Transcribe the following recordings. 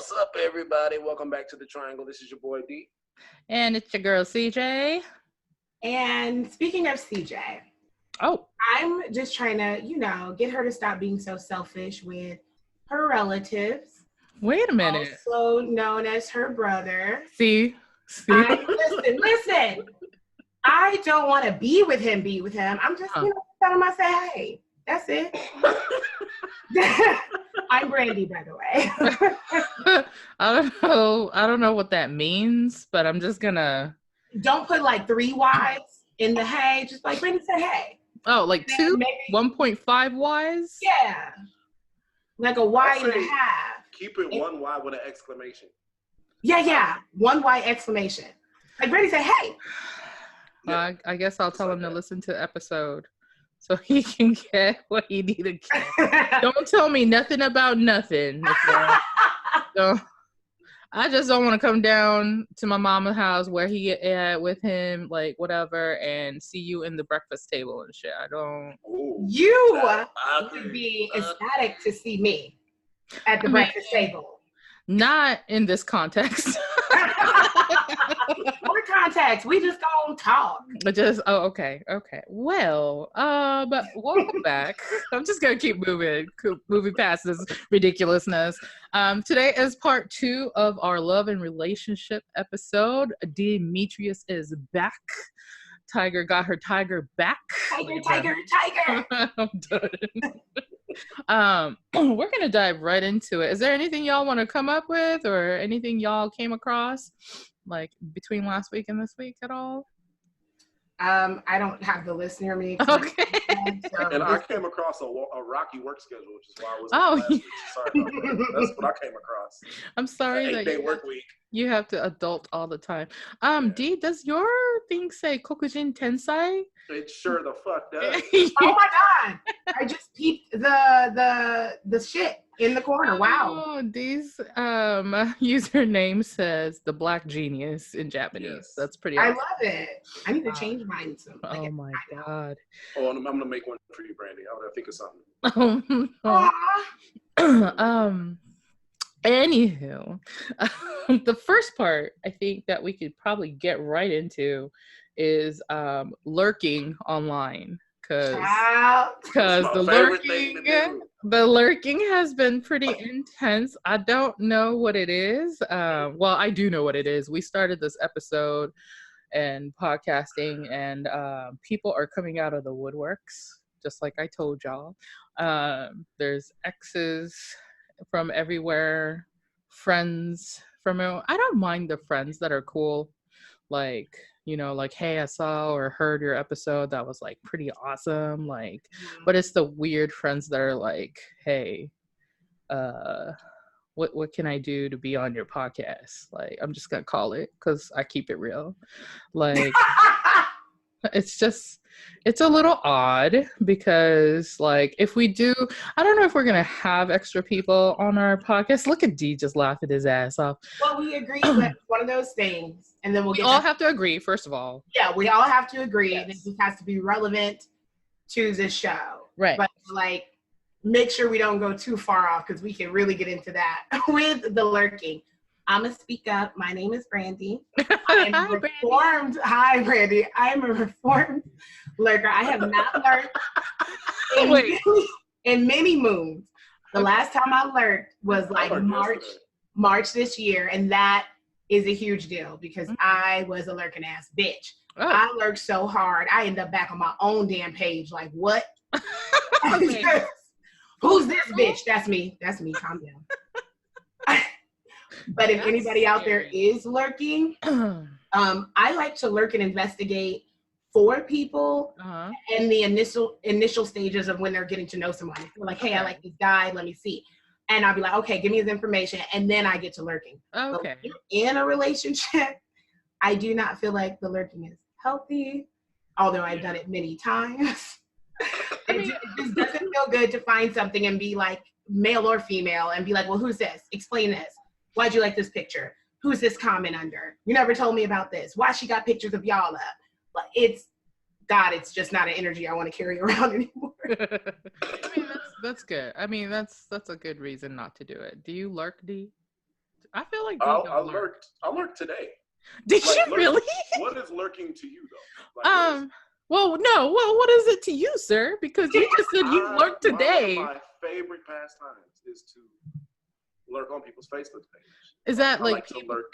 What's up, everybody? Welcome back to The Triangle. This is your boy, D. And it's your girl, CJ. And speaking of CJ, I'm just trying to, get her to stop being so selfish with her relatives. Wait a minute. Also known as her brother. See? Listen. I don't want to be with him. I'm just, tell him I say, hey, that's it. I'm Brandy, by the way. I don't know what that means, but I'm just gonna. Don't put like 3 Y's in the hey. Just like Brandy said, hey. Oh, like 1.5 Y's? Yeah. Like a Y and a half. Keep it 1 Y with an exclamation. Yeah. 1 Y exclamation. Like Brandy said, hey. I guess I'll tell him to listen to the episode so he can get what he need to get. Don't tell me nothing about nothing. So, I just don't want to come down to my mama's house where he at with him, like whatever, and see you in the breakfast table and shit. I don't. You would be ecstatic to see me at the breakfast table. Not in this context. What context? We just gonna talk. Okay. Well, but welcome back. I'm just gonna keep moving past this ridiculousness. Today is part 2 of our love and relationship episode. Demetrius is back. Tiger got her tiger back. Tiger. I'm done. We're gonna dive right into it. Is there anything y'all want to come up with, or anything y'all came across, like between last week and this week at all? I don't have the list near me. Okay. And I came across a rocky work schedule, which is why I was last week. Sorry about that. That's what I came across. I'm sorry that 8-day work week. You have to adult all the time. D, does your thing say Kokujin Tensai? It sure the fuck does. Oh my god! I just peeped the shit in the corner. Wow. Oh, D's username says the Black Genius in Japanese. Yes. That's pretty awesome. I love it. I need to change mine soon. Oh my god. Oh, I'm gonna make one for you, Brandy. I want to think of something. Anywho, the first part I think that we could probably get right into is lurking online, because the lurking has been pretty intense. I don't know what it is. Well, I do know what it is. We started this episode and podcasting, and people are coming out of the woodworks, just like I told y'all. There's exes from everywhere, friends from I don't mind the friends that are cool, like, like, hey, I saw or heard your episode, that was like pretty awesome, like, but it's the weird friends that are like, hey, what can I do to be on your podcast? Like, I'm just gonna call it, because I keep it real, like. It's a little odd, because like, if we do, I don't know if we're gonna have extra people on our podcast. Look at D just laughing his ass off. Well, we agree that one of those things, and then we all have to agree, first of all. Yeah, we all have to agree, and it just has to be relevant to the show, right? But like, make sure we don't go too far off, because we can really get into that with the lurking. I'm going to speak up. My name is Brandy. I'm reformed. Hi, Brandy. I am a reformed lurker. I have not lurked in many moons. The last time I lurked was like March this year, and that is a huge deal, because I was a lurking ass bitch. I lurked so hard, I ended up back on my own damn page. Like, what? Who's this bitch? That's me. Calm down. But if anybody out there is lurking, I like to lurk and investigate for people in the initial stages of when they're getting to know someone. They're like, hey, I like this guy, let me see. And I'll be like, okay, give me his information, and then I get to lurking. Okay. So in a relationship, I do not feel like the lurking is healthy, although I've done it many times. It just doesn't feel good to find something and be like, male or female, and be like, well, who's this? Explain this. Why'd you like this picture? Who's this comment under? You never told me about this. Why she got pictures of y'all up? But it's just not an energy I want to carry around anymore. I mean, that's good. I mean, that's a good reason not to do it. Do you lurk, D? I feel like I lurked today. Did you really? What is lurking to you though? Well, no. Well, what is it to you, sir? Because you just said you lurked today. One of my favorite pastimes is to lurk on people's Facebook page. Is that I like to lurk?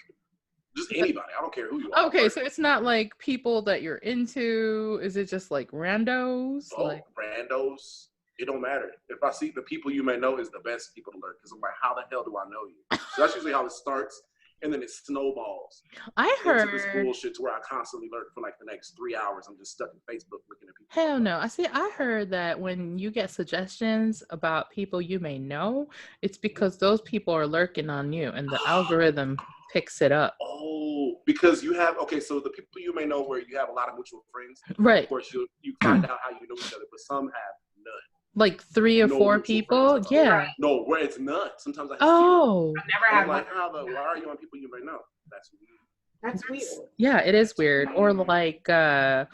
Just anybody. I don't care who you are. Okay, so it's not like people that you're into. Is it just like randos? Randos. It don't matter. If I see the people you may know is the best people to lurk, because I'm like, how the hell do I know you? So that's usually how it starts, and then it snowballs. I heard into this bullshit to where I constantly lurk for like the next 3 hours. I'm just stuck in Facebook looking at people. Hell no. I heard that when you get suggestions about people you may know, it's because those people are lurking on you, and the algorithm picks it up. Oh, because you have so the people you may know where you have a lot of mutual friends. Right. Of course, you find out how you know each other, but some have none. Like 3 or 4 people, yeah. No, where it's none. Sometimes I never had like, why are you on people you may know? That's weird. That's weird. Yeah, it is weird. Or like, I've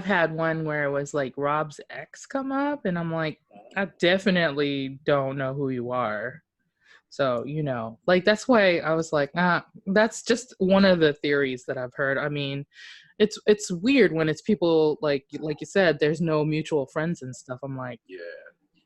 had one where it was like Rob's ex come up, and I'm like, I definitely don't know who you are. So, like that's why I was like, that's just one of the theories that I've heard. I mean, it's weird when it's people like you said, there's no mutual friends and stuff. I'm like, yeah.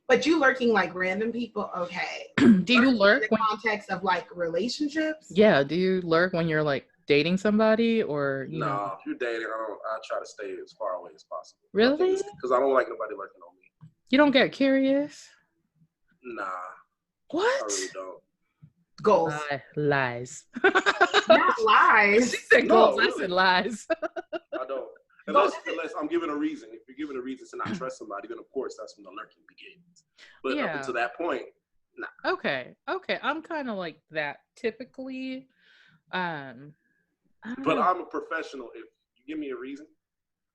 But you lurking like random people, okay? Do you lurk in the context of like relationships? Yeah. Do you lurk when you're like dating somebody or you know? If you're dating, I try to stay as far away as possible. Really? Because I don't like nobody lurking on me. You don't get curious? Nah. What? I really don't. Goals. Lies. Not lies. She said goals. Really. I said lies. I don't. Unless I'm given a reason. If you're given a reason to not trust somebody, then of course that's when the lurking begins. But up until that point, nah. Okay. I'm kind of like that typically. But I'm a professional. If you give me a reason,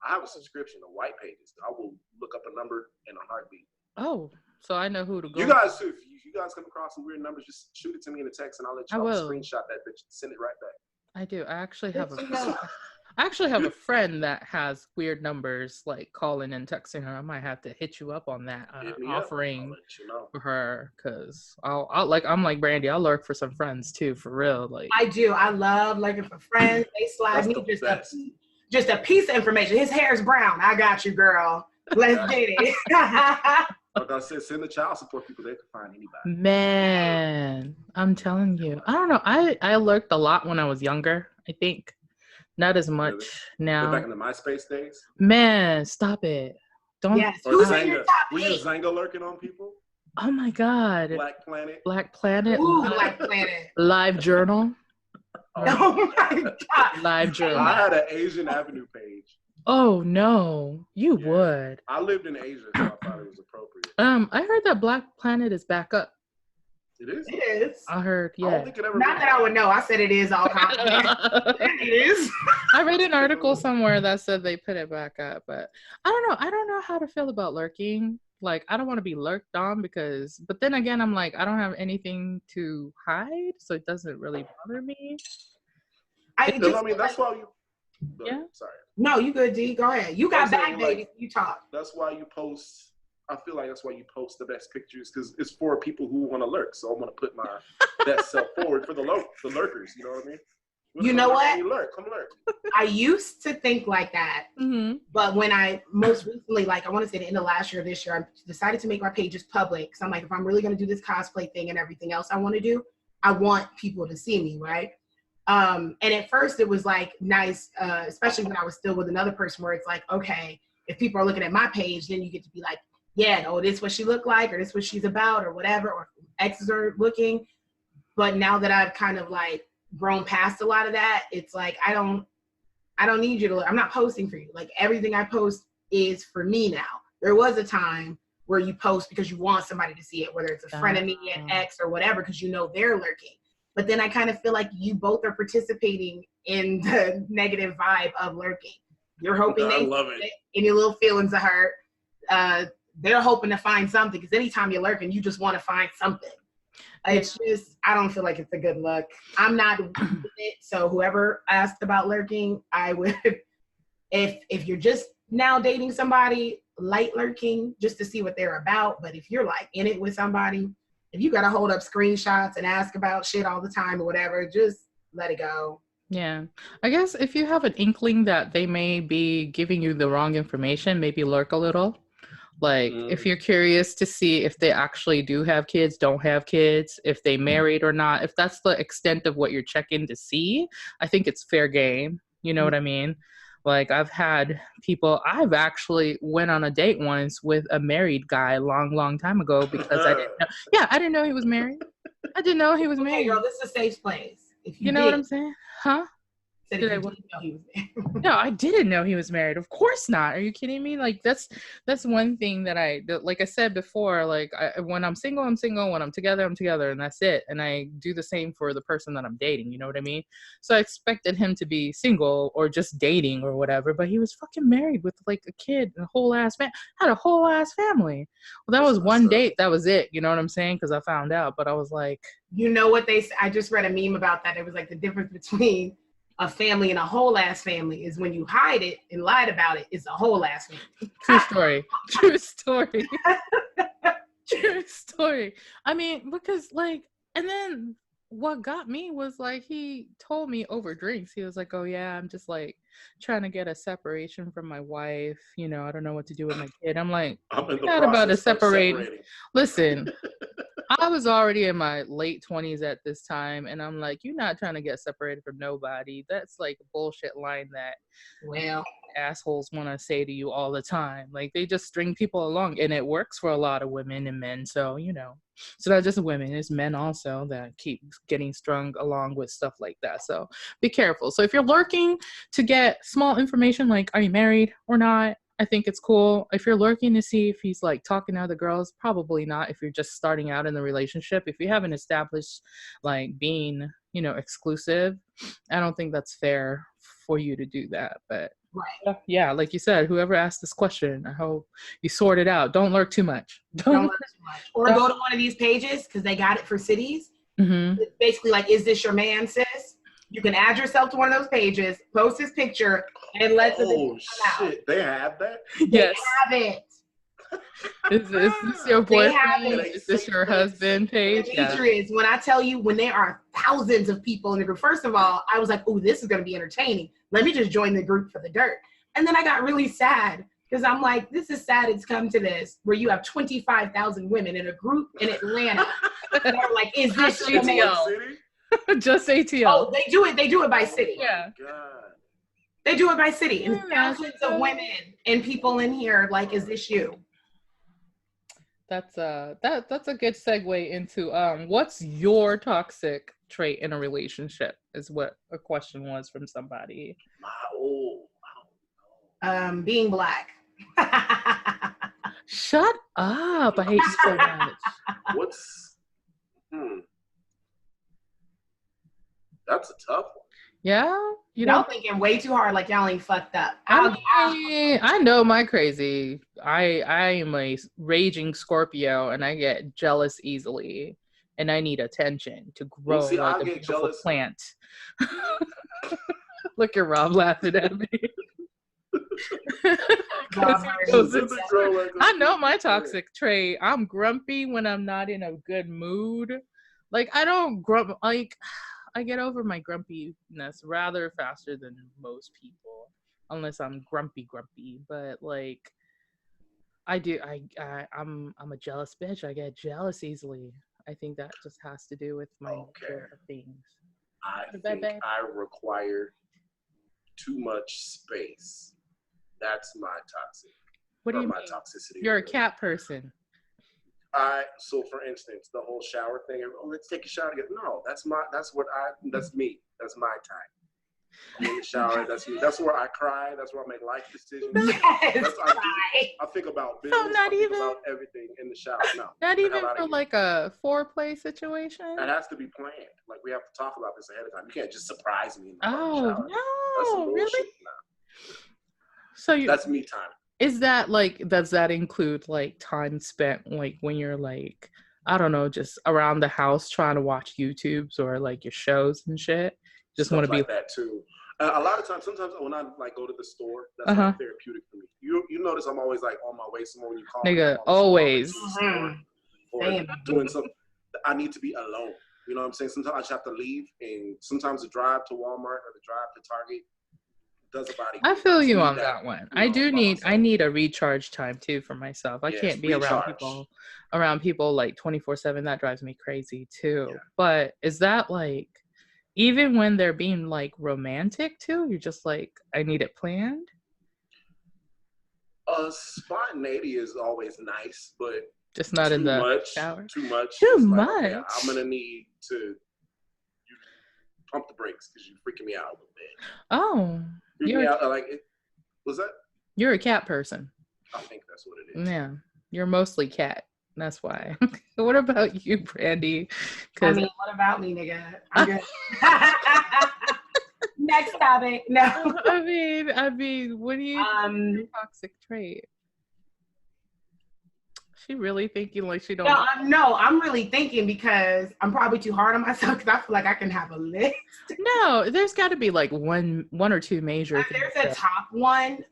I have a subscription to White Pages. I will look up a number in a heartbeat. Oh, so I know who to go. You guys too. If you guys come across some weird numbers, just shoot it to me in a text, and I'll let you screenshot that bitch and send it right back. I do. I actually have a friend that has weird numbers, like calling and texting her. I might have to hit you up on that offering for her, because I'm like Brandy. I'll lurk for some friends too, for real. Like I do. I love lurking for friends. They slide me just a piece of information. His hair's brown. I got you, girl. Let's get it. Like I said, send the child support people. They can find anybody. Man, I'm telling you. I don't know. I lurked a lot when I was younger, I think. Not as much now. Back in the MySpace days? Man, stop it. Don't. Yes. Who's in your top 8? Were you Zanga lurking on people? Oh my God. Black Planet? Ooh, Black Planet. Live Journal. Oh my God. Live Journal. I had an Asian Avenue page. Oh no, you would. I lived in Asia, so I thought it was appropriate. I heard that Black Planet is back up. It is? It is. I heard, yeah. I don't think it ever Not that I would know. I said it is all It is. I read an article somewhere that said they put it back up, but I don't know. I don't know how to feel about lurking. Like, I don't want to be lurked on but then again, I'm like, I don't have anything to hide, so it doesn't really bother me. That's why you... Yeah. Sorry. No, you good, D. Go ahead. You got back, baby. You talk. That's why you post. I feel like that's why you post the best pictures, because it's for people who want to lurk. So I'm gonna put my best self forward for the lurkers. You know what I mean? You know what? Come lurk. I used to think like that, but when I most recently, like I want to say the end of last year, this year, I decided to make my pages public. So I'm like, if I'm really gonna do this cosplay thing and everything else I want to do, I want people to see me, right? And at first it was like nice, especially when I was still with another person, where it's like, okay, if people are looking at my page, then you get to be like, yeah, oh, this is what she looked like, or this is what she's about, or whatever, or exes are looking. But now that I've kind of like grown past a lot of that, it's like, I don't need you to look. I'm not posting for you. Like, everything I post is for me now. There was a time where you post because you want somebody to see it, whether it's a friend of me, an ex, or whatever, because you know they're lurking. But then I kind of feel like you both are participating in the negative vibe of lurking. You're hoping they love it. Any little feelings of hurt. They're hoping to find something, because anytime you're lurking, you just want to find something. It's just, I don't feel like it's a good look. I'm not with it. So whoever asked about lurking, I would, if you're just now dating somebody, light lurking just to see what they're about. But if you're like in it with somebody, If you gotta hold up screenshots and ask about shit all the time or whatever, just let it go. Yeah. I guess if you have an inkling that they may be giving you the wrong information, maybe lurk a little. Like, if you're curious to see if they actually do have kids, don't have kids, if they married or not, if that's the extent of what you're checking to see, I think it's fair game. You know what I mean? Like, I've actually went on a date once with a married guy long time ago because I didn't know. Yeah, I didn't know he was married. I didn't know he was Okay, married. girl, this is a safe place. If You know what I'm saying? Huh? Said if you didn't know he was married. No, I didn't know he was married. Of course not. Are you kidding me? Like that's one thing that like I said before, like when I'm single, I'm single. When I'm together, and that's it. And I do the same for the person that I'm dating. You know what I mean? So I expected him to be single or just dating or whatever, but he was fucking married with like a kid and had a whole ass family. Well, that was one date. That was it. You know what I'm saying? Because I found out, but I was like, you know what I just read a meme about that. It was like the difference between a family and a whole ass family is when you hide it and lied about it, it's a whole ass family. True story. True story. True story. I mean, because like, and then what got me was like, he told me over drinks, he was like, oh yeah, I'm just like trying to get a separation from my wife. You know, I don't know what to do with my kid. I'm like, I'm not about to separate. Listen, I was already in my late 20s at this time, and I'm like, you're not trying to get separated from nobody. That's like a bullshit line that assholes want to say to you all the time. Like, they just string people along, and it works for a lot of women and men. So, you know, so not just women, it's men also that keep getting strung along with stuff like that. So be careful. So if you're lurking to get small information like, are you married or not? I think it's cool. If you're lurking to see if he's like talking to other girls, probably not. If you're just starting out in the relationship, if you haven't established like being, you know, exclusive, I don't think that's fair for you to do that. But yeah, like you said, whoever asked this question, I hope you sort it out. Don't lurk too much. Don't lurk too much. Or go to one of these pages because they got it for cities. Mm-hmm. It's basically like, is this your man, sis? You can add yourself to one of those pages, post his picture, and let the oh shit, they have that? Yes. They have it. Is this your boyfriend? Is this your husband page? Demetrius, when I tell you, when there are thousands of people in the group, first of all, I was like, oh, this is going to be entertaining. Let me just join the group for the dirt. And then I got really sad because I'm like, this is sad it's come to this, where you have 25,000 women in a group in Atlanta that are like, is this your man? Just ATL. Oh, they do it by city. Yeah. They do it by city. And thousands of women and people in here like, is this you? That's a good segue into what's your toxic trait in a relationship is what a question was from somebody. Being black. Shut up. I hate you so much. What's that's a tough one. Yeah? Y'all thinking way too hard, like y'all ain't fucked up. I know my crazy. I am a raging Scorpio, and I get jealous easily, and I need attention to grow like a beautiful plant. Look at Rob laughing at me. I know my toxic trait. I'm grumpy when I'm not in a good mood. Like, I don't grump. Like, I get over my grumpiness rather faster than most people, unless I'm grumpy. But like, I'm a jealous bitch. I get jealous easily. I think that just has to do with my nature of things. I think I require too much space. That's my toxic. What do you mean? My toxicity. You're a cat person. So for instance, the whole shower thing. Oh, let's take a shower together. No, that's me. That's me. That's my time. I'm in the shower. That's me. That's where I cry. That's where I make life decisions. Yes, I think about bills. Not even about everything in the shower. No, not even for like a foreplay situation. That has to be planned. Like, we have to talk about this ahead of time. You can't just surprise me in the shower. No, really? No. So that's me time. Is that like, does that include like time spent like when you're like, I don't know, just around the house trying to watch YouTubes or like your shows and shit? Just want to be that too. A lot of times, sometimes when I like go to the store, that's like therapeutic for me. You notice I'm always like on my way somewhere when you call. Nigga, always. Or doing something. I need to be alone. You know what I'm saying? Sometimes I just have to leave, and sometimes the drive to Walmart or the drive to Target does a body. I feel you on that one. I need a recharge time too for myself. I can't be around people like 24/7. That drives me crazy too. Yeah. But is that like, even when they're being like romantic too, you're just like, I need it planned? Spontaneity is always nice, but just not in the shower. Too much. Too much. Like, okay, I'm gonna need to pump the brakes because you're freaking me out a little bit. Oh, was that? You're a cat person. I think that's what it is. Yeah, you're mostly cat. That's why. What about you, Brandy? I mean, what about me, nigga? I'm good. Next topic. No. I mean, what do you think is a toxic trait? She really thinking like she don't. No, I'm really thinking because I'm probably too hard on myself because I feel like I can have a list. No, there's got to be like one or two major. There's a top one.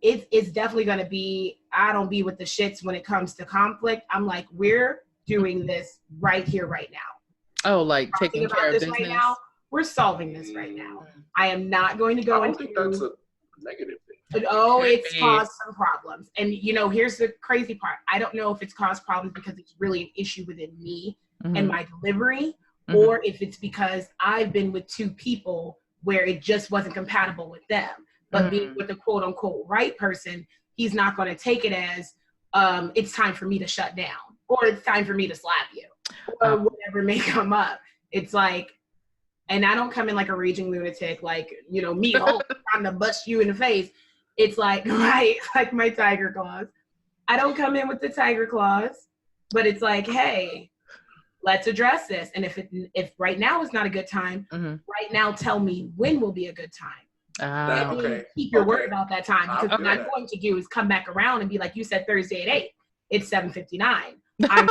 It's definitely gonna be, I don't be with the shits when it comes to conflict. I'm like, we're doing this right here, right now. Oh, like taking care of business. Right now. We're solving this right now. I am not going to go into. I don't think that's a negative thing. Oh, it's caused some problems. And, here's the crazy part. I don't know if it's caused problems because it's really an issue within me and my delivery, or if it's because I've been with two people where it just wasn't compatible with them. But being with the quote unquote right person, he's not going to take it as it's time for me to shut down, or it's time for me to slap you, or whatever may come up. It's like, and I don't come in like a raging lunatic, like, me trying to bust you in the face. It's like, right, like my tiger claws. I don't come in with the tiger claws, but it's like, hey, let's address this. And if right now is not a good time, right now tell me when will be a good time. Okay. Keep your word about that time, because what I'm going to do is come back around and be like, you said Thursday at 8. It's 7:59. I'm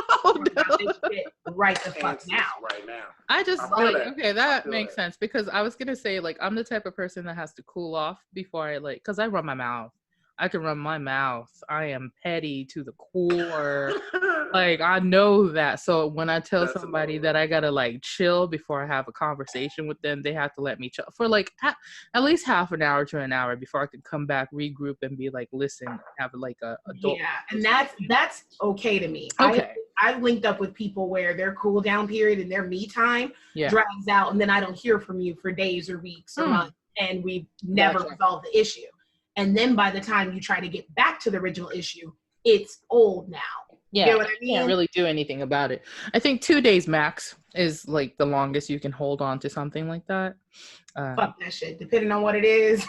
this shit right the fuck now. Right now. I just okay, that makes sense, because I was gonna say, like, I'm the type of person that has to cool off before I because I run my mouth. I can run my mouth. I am petty to the core. Like, I know that. So when I tell somebody that I gotta like chill before I have a conversation with them, they have to let me chill for like at least half an hour to an hour before I can come back, regroup, and be like, listen, have like a adult. Yeah, and that's okay to me. Okay. I've linked up with people where their cool down period and their me time drags out, and then I don't hear from you for days or weeks or months, and we never resolve the issue. And then by the time you try to get back to the original issue, it's old now. Yeah, you know what I mean? Can't really do anything about it. I think 2 days max is like the longest you can hold on to something like that. Fuck that shit. Depending on what it is,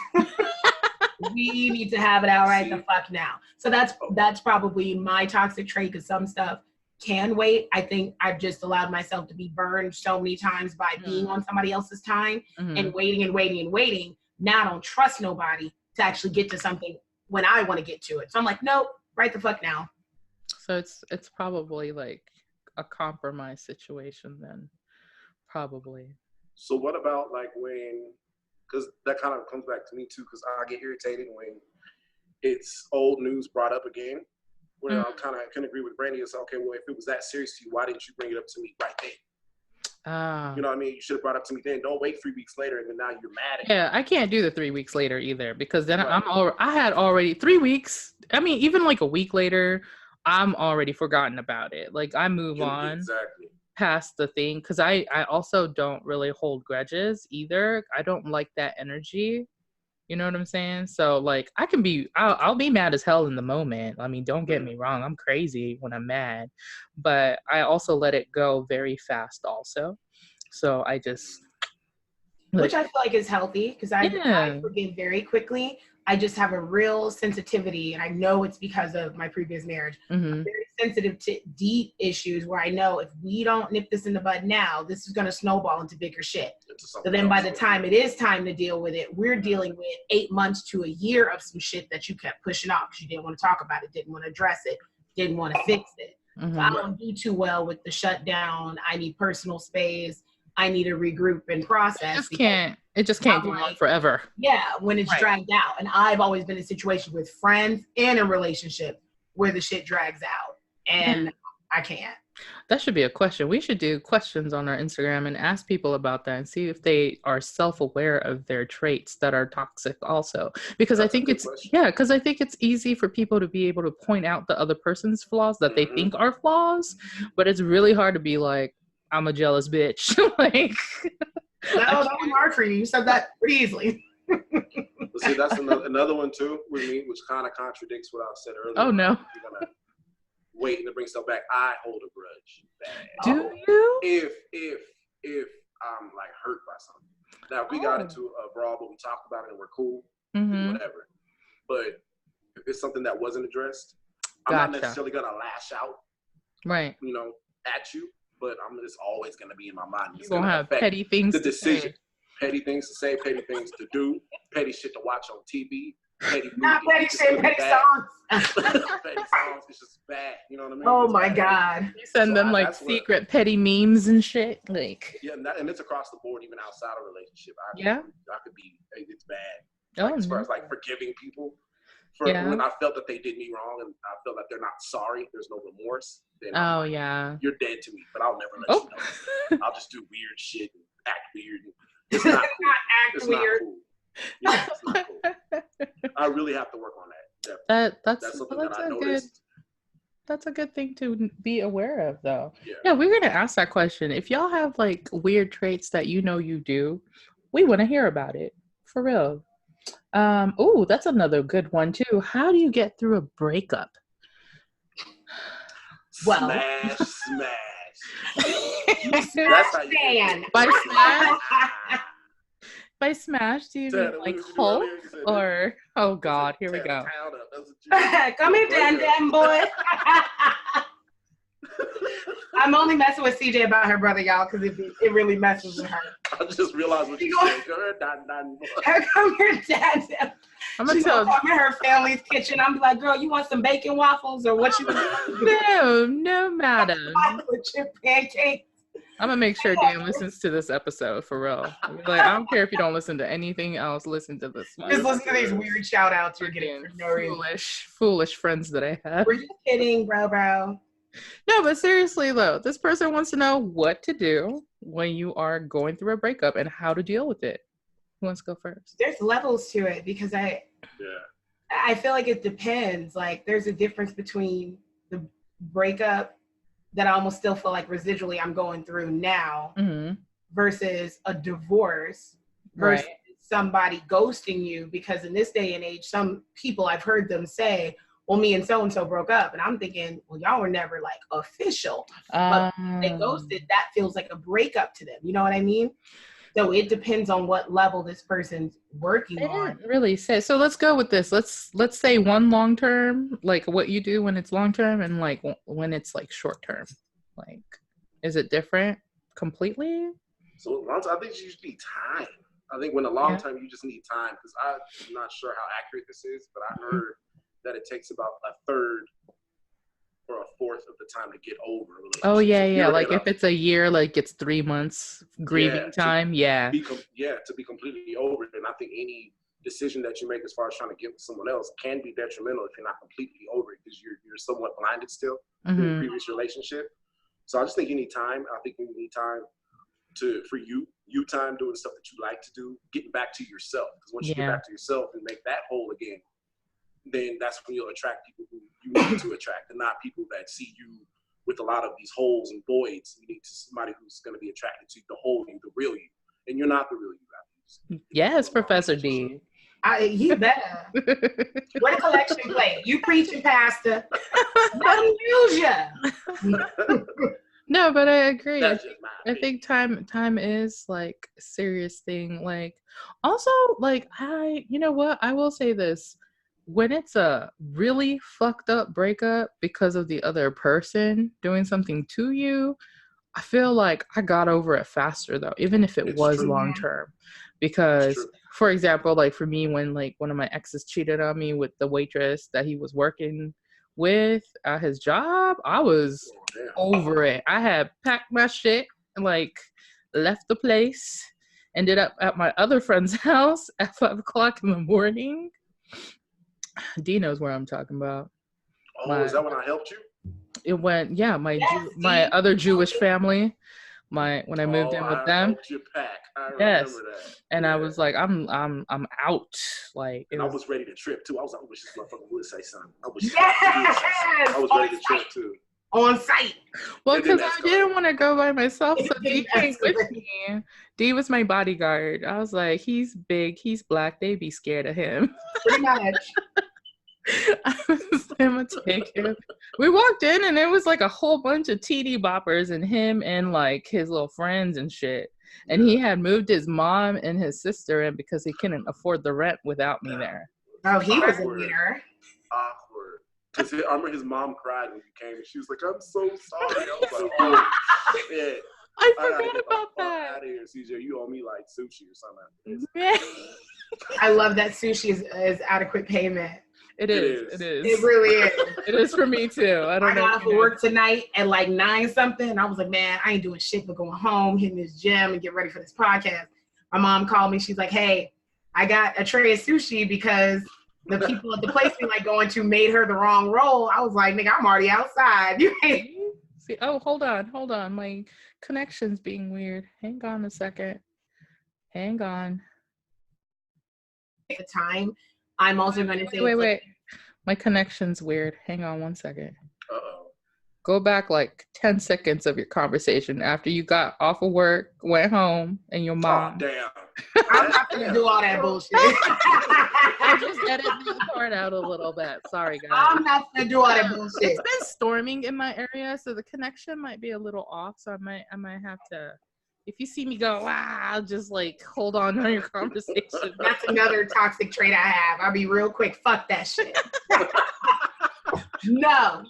we need to have it out right the fuck now. So that's probably my toxic trait, because some stuff can wait. I think I've just allowed myself to be burned so many times by being on somebody else's time and waiting. Now I don't trust nobody to actually get to something when I want to get to it. So I'm like, nope, right the fuck now. So it's probably like a compromise situation then, probably. So what about like when, because that kind of comes back to me too, because I get irritated when it's old news brought up again, where I kind of can agree with Brandy. It's okay, well, if it was that serious to you, why didn't you bring it up to me right then? You know what I mean? You should have brought it up to me then. Don't wait 3 weeks later and then now you're mad at me. Yeah, I can't do the 3 weeks later either, because then I had already 3 weeks. I mean, even like a week later, I'm already forgotten about it. Like, I move on past the thing, because I also don't really hold grudges either. I don't like that energy. You know what I'm saying? So like, I'll be mad as hell in the moment. I mean, don't get me wrong. I'm crazy when I'm mad, but I also let it go very fast also. So I just, which I feel like is healthy, because I forgive very quickly. I just have a real sensitivity, and I know it's because of my previous marriage. I'm very sensitive to deep issues where I know if we don't nip this in the bud now, this is going to snowball into bigger shit. So then by the time it is time to deal with it, we're dealing with 8 months to a year of some shit that you kept pushing off because you didn't want to talk about it, didn't want to address it, didn't want to fix it. So I don't do too well with the shutdown. I need personal space. I need to regroup and process. It just can't go on forever. Yeah, when it's dragged out. And I've always been in situations with friends and in relationships where the shit drags out. And I can't. That should be a question. We should do questions on our Instagram and ask people about that and see if they are self-aware of their traits that are toxic also. Because That's a good question. because I think it's easy for people to be able to point out the other person's flaws that they think are flaws, but it's really hard to be like, I'm a jealous bitch. Like, No, that was hard for you. You said that pretty easily. But see, that's another one too with me, which kind of contradicts what I said earlier. Oh no. You're gonna wait to bring stuff back. I hold a grudge. Bad. Do you? If I'm like hurt by something. Now, if we got into a brawl, but we talked about it and we're cool, whatever. But if it's something that wasn't addressed, I'm not necessarily gonna lash out, right? You know, at you, but it's always gonna be in my mind. You're gonna have petty things the to decision. say. Petty things to say, petty things to do, petty shit to watch on TV. Not petty shit, petty songs. Petty songs, it's just bad. You know what I mean? Oh it's my bad. God. You send them like secret petty memes and shit. Like, yeah, and it's across the board, even outside of relationship. I could be, it's bad. Like, as far as like forgiving people when I felt that they did me wrong and I felt that they're not sorry, there's no remorse. Then you're dead to me, but I'll never let you know. I'll just do weird shit and act weird. It's not cool. It's weird. Not cool. Yeah, it's not cool. I really have to work on that. That's something that I noticed. That's a good thing to be aware of, though. Yeah, we're gonna ask that question. If y'all have like weird traits that you know you do, we want to hear about it for real. Oh, that's another good one too. How do you get through a breakup? Well, smash. That's how you stand. By smash. By smash, do you mean like Hulk or oh God, here we go. Come here, Dan boy. I'm only messing with CJ about her brother, y'all, because it really messes with her. I just realized what you said. Come here, Dan boy. Come here, Dan. I'm gonna tell you. I'm in her family's kitchen. I'm like, girl, you want some bacon waffles or what you want? No, madam. With your pancakes. I'm gonna make sure Dan listens to this episode for real. Like, I don't care if you don't listen to anything else. Listen to this one. Just listen to these weird shout outs you're getting. Foolish friends that I have. We're just kidding, bro. No, but seriously though, this person wants to know what to do when you are going through a breakup and how to deal with it. Who wants to go first? There's levels to it because I feel like it depends. Like, there's a difference between the breakup that I almost still feel like residually I'm going through now versus a divorce versus somebody ghosting you, because in this day and age, some people I've heard them say, well, me and so-and-so broke up. And I'm thinking, well, y'all were never like official. But they ghosted, that feels like a breakup to them. You know what I mean? So it depends on what level this person's working on. Didn't really say. So let's go with this. Let's say one long term, like what you do when it's long term, and like when it's like short term. Like, is it different completely? So long term, I think you just need time. I think when a long term, you just need time, because I'm not sure how accurate this is, but I heard that it takes about a third or a fourth of the time to get over a relationship. Oh yeah. Like if it's a year, like it's 3 months grieving time. To be completely over it. And I think any decision that you make as far as trying to get with someone else can be detrimental if you're not completely over it, because you're somewhat blinded still to the previous relationship. So I just think you need time. I think you need time for you time doing stuff that you like to do, getting back to yourself. Because once you get back to yourself and make that whole again, then that's when you'll attract people who you need to attract, and not people that see you with a lot of these holes and voids. You need somebody who's going to be attracted to the whole you, the real you, and you're not the real you. Yes, Professor D. You better. What a collection plate. You preaching, Pastor. Let them use you. No, but I agree. I think time is like a serious thing. Like, also, like, you know what? I will say this. When it's a really fucked up breakup because of the other person doing something to you, I feel like I got over it faster though, even if it was long term. Because, for example, like for me, when like one of my exes cheated on me with the waitress that he was working with at his job, I was over it. I had packed my shit and like left the place, ended up at my other friend's house at 5 o'clock in the morning. D knows where I'm talking about. Oh, is that when I helped you? It went, yeah, Yes, my see? other Jewish family, when I moved in with I them. helped you pack. I Yes. remember that. And Yeah. I was like, I'm out. Like, and I was ready to trip too. I was like, I wish this motherfucker would say something. I wish Yes! I was ready to trip too. On site. Well, It didn't because I escalate. didn't want to go by myself, so It D didn't came with escalate. me. D was my bodyguard. I was like, he's big, he's black, they'd be scared of him. Pretty much. I was gonna take him. We walked in and there was like a whole bunch of TD boppers and him and like his little friends and shit. And he had moved his mom and his sister in because he couldn't afford the rent without me there. Oh, he was a Awkward. leader. Awkward. Because I remember his mom cried when he came and she was like, I'm so sorry. I was like, oh shit. I gotta forgot get the about fuck that. out of here, CJ. You owe me like sushi or something. Yeah. I love that sushi is adequate payment. It is. It really is. It is for me too. I got off of work tonight at like 9 something. I was like, man, I ain't doing shit but going home, hitting this gym and get ready for this podcast. My mom called me. She's like, hey, I got a tray of sushi because the people at the place we like going to made her the wrong roll. I was like, nigga, I'm already outside. You ain't. See, oh, hold on. My connection's being weird. Hang on a second. Hang on. At the time, I'm also going to say, wait. My connection's weird. Hang on 1 second. Uh-oh. Go back like 10 seconds of your conversation after you got off of work, went home, and your mom. Oh, damn. I'm not going to do all that bullshit. I just edited the part out a little bit. Sorry, guys. I'm not going to do all that bullshit. It's been storming in my area, so the connection might be a little off. So I might have to. If you see me go, I'll just like hold on to your conversation. That's another toxic trait I have. I'll be real quick. Fuck that shit. No.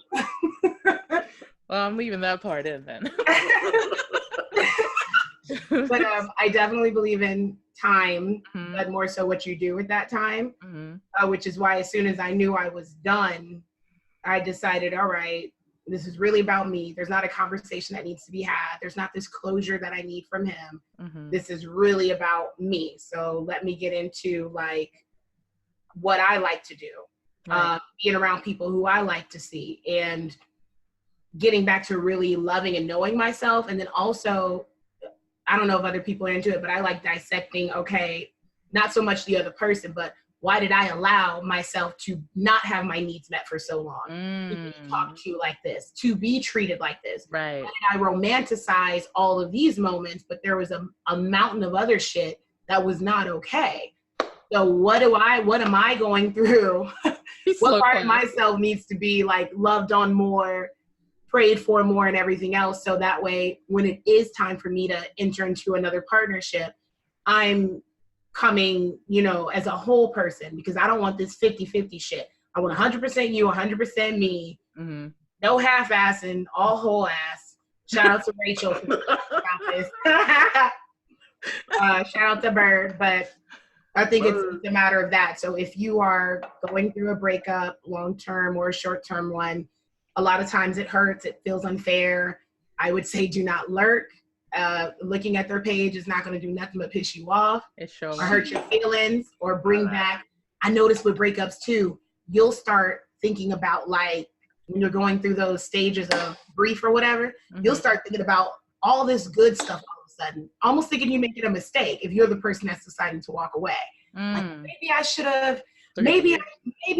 Well, I'm leaving that part in then. But I definitely believe in time, Mhm. but more so what you do with that time, which is why as soon as I knew I was done, I decided, all right, this is really about me. There's not a conversation that needs to be had. There's not this closure that I need from him. This is really about me. So let me get into like what I like to do, being around people who I like to see, and getting back to really loving and knowing myself. And then also, I don't know if other people are into it, but I like dissecting, okay, not so much the other person, but why did I allow myself to not have my needs met for so long? To be talked to like this, to be treated like this. Right. Why did I romanticize all of these moments, but there was a mountain of other shit that was not okay. So what am I going through? What part of myself needs to be like loved on more, prayed for more, and everything else, so that way when it is time for me to enter into another partnership, I'm coming, as a whole person, because I don't want this 50-50 shit. I want 100% you, 100% me. No half-assing, all whole ass. Shout out to Rachel for about this. Shout out to Bird, but I think it's a matter of that. So if you are going through a breakup, long-term or a short-term one, a lot of times it hurts, it feels unfair. I would say do not lurk. Looking at their page is not going to do nothing but piss you off or hurt your feelings or bring back. I noticed with breakups too, you'll start thinking about, like, when you're going through those stages of grief or whatever, you'll start thinking about all this good stuff all of a sudden, almost thinking you're making a mistake if you're the person that's deciding to walk away. Like, maybe I should have, maybe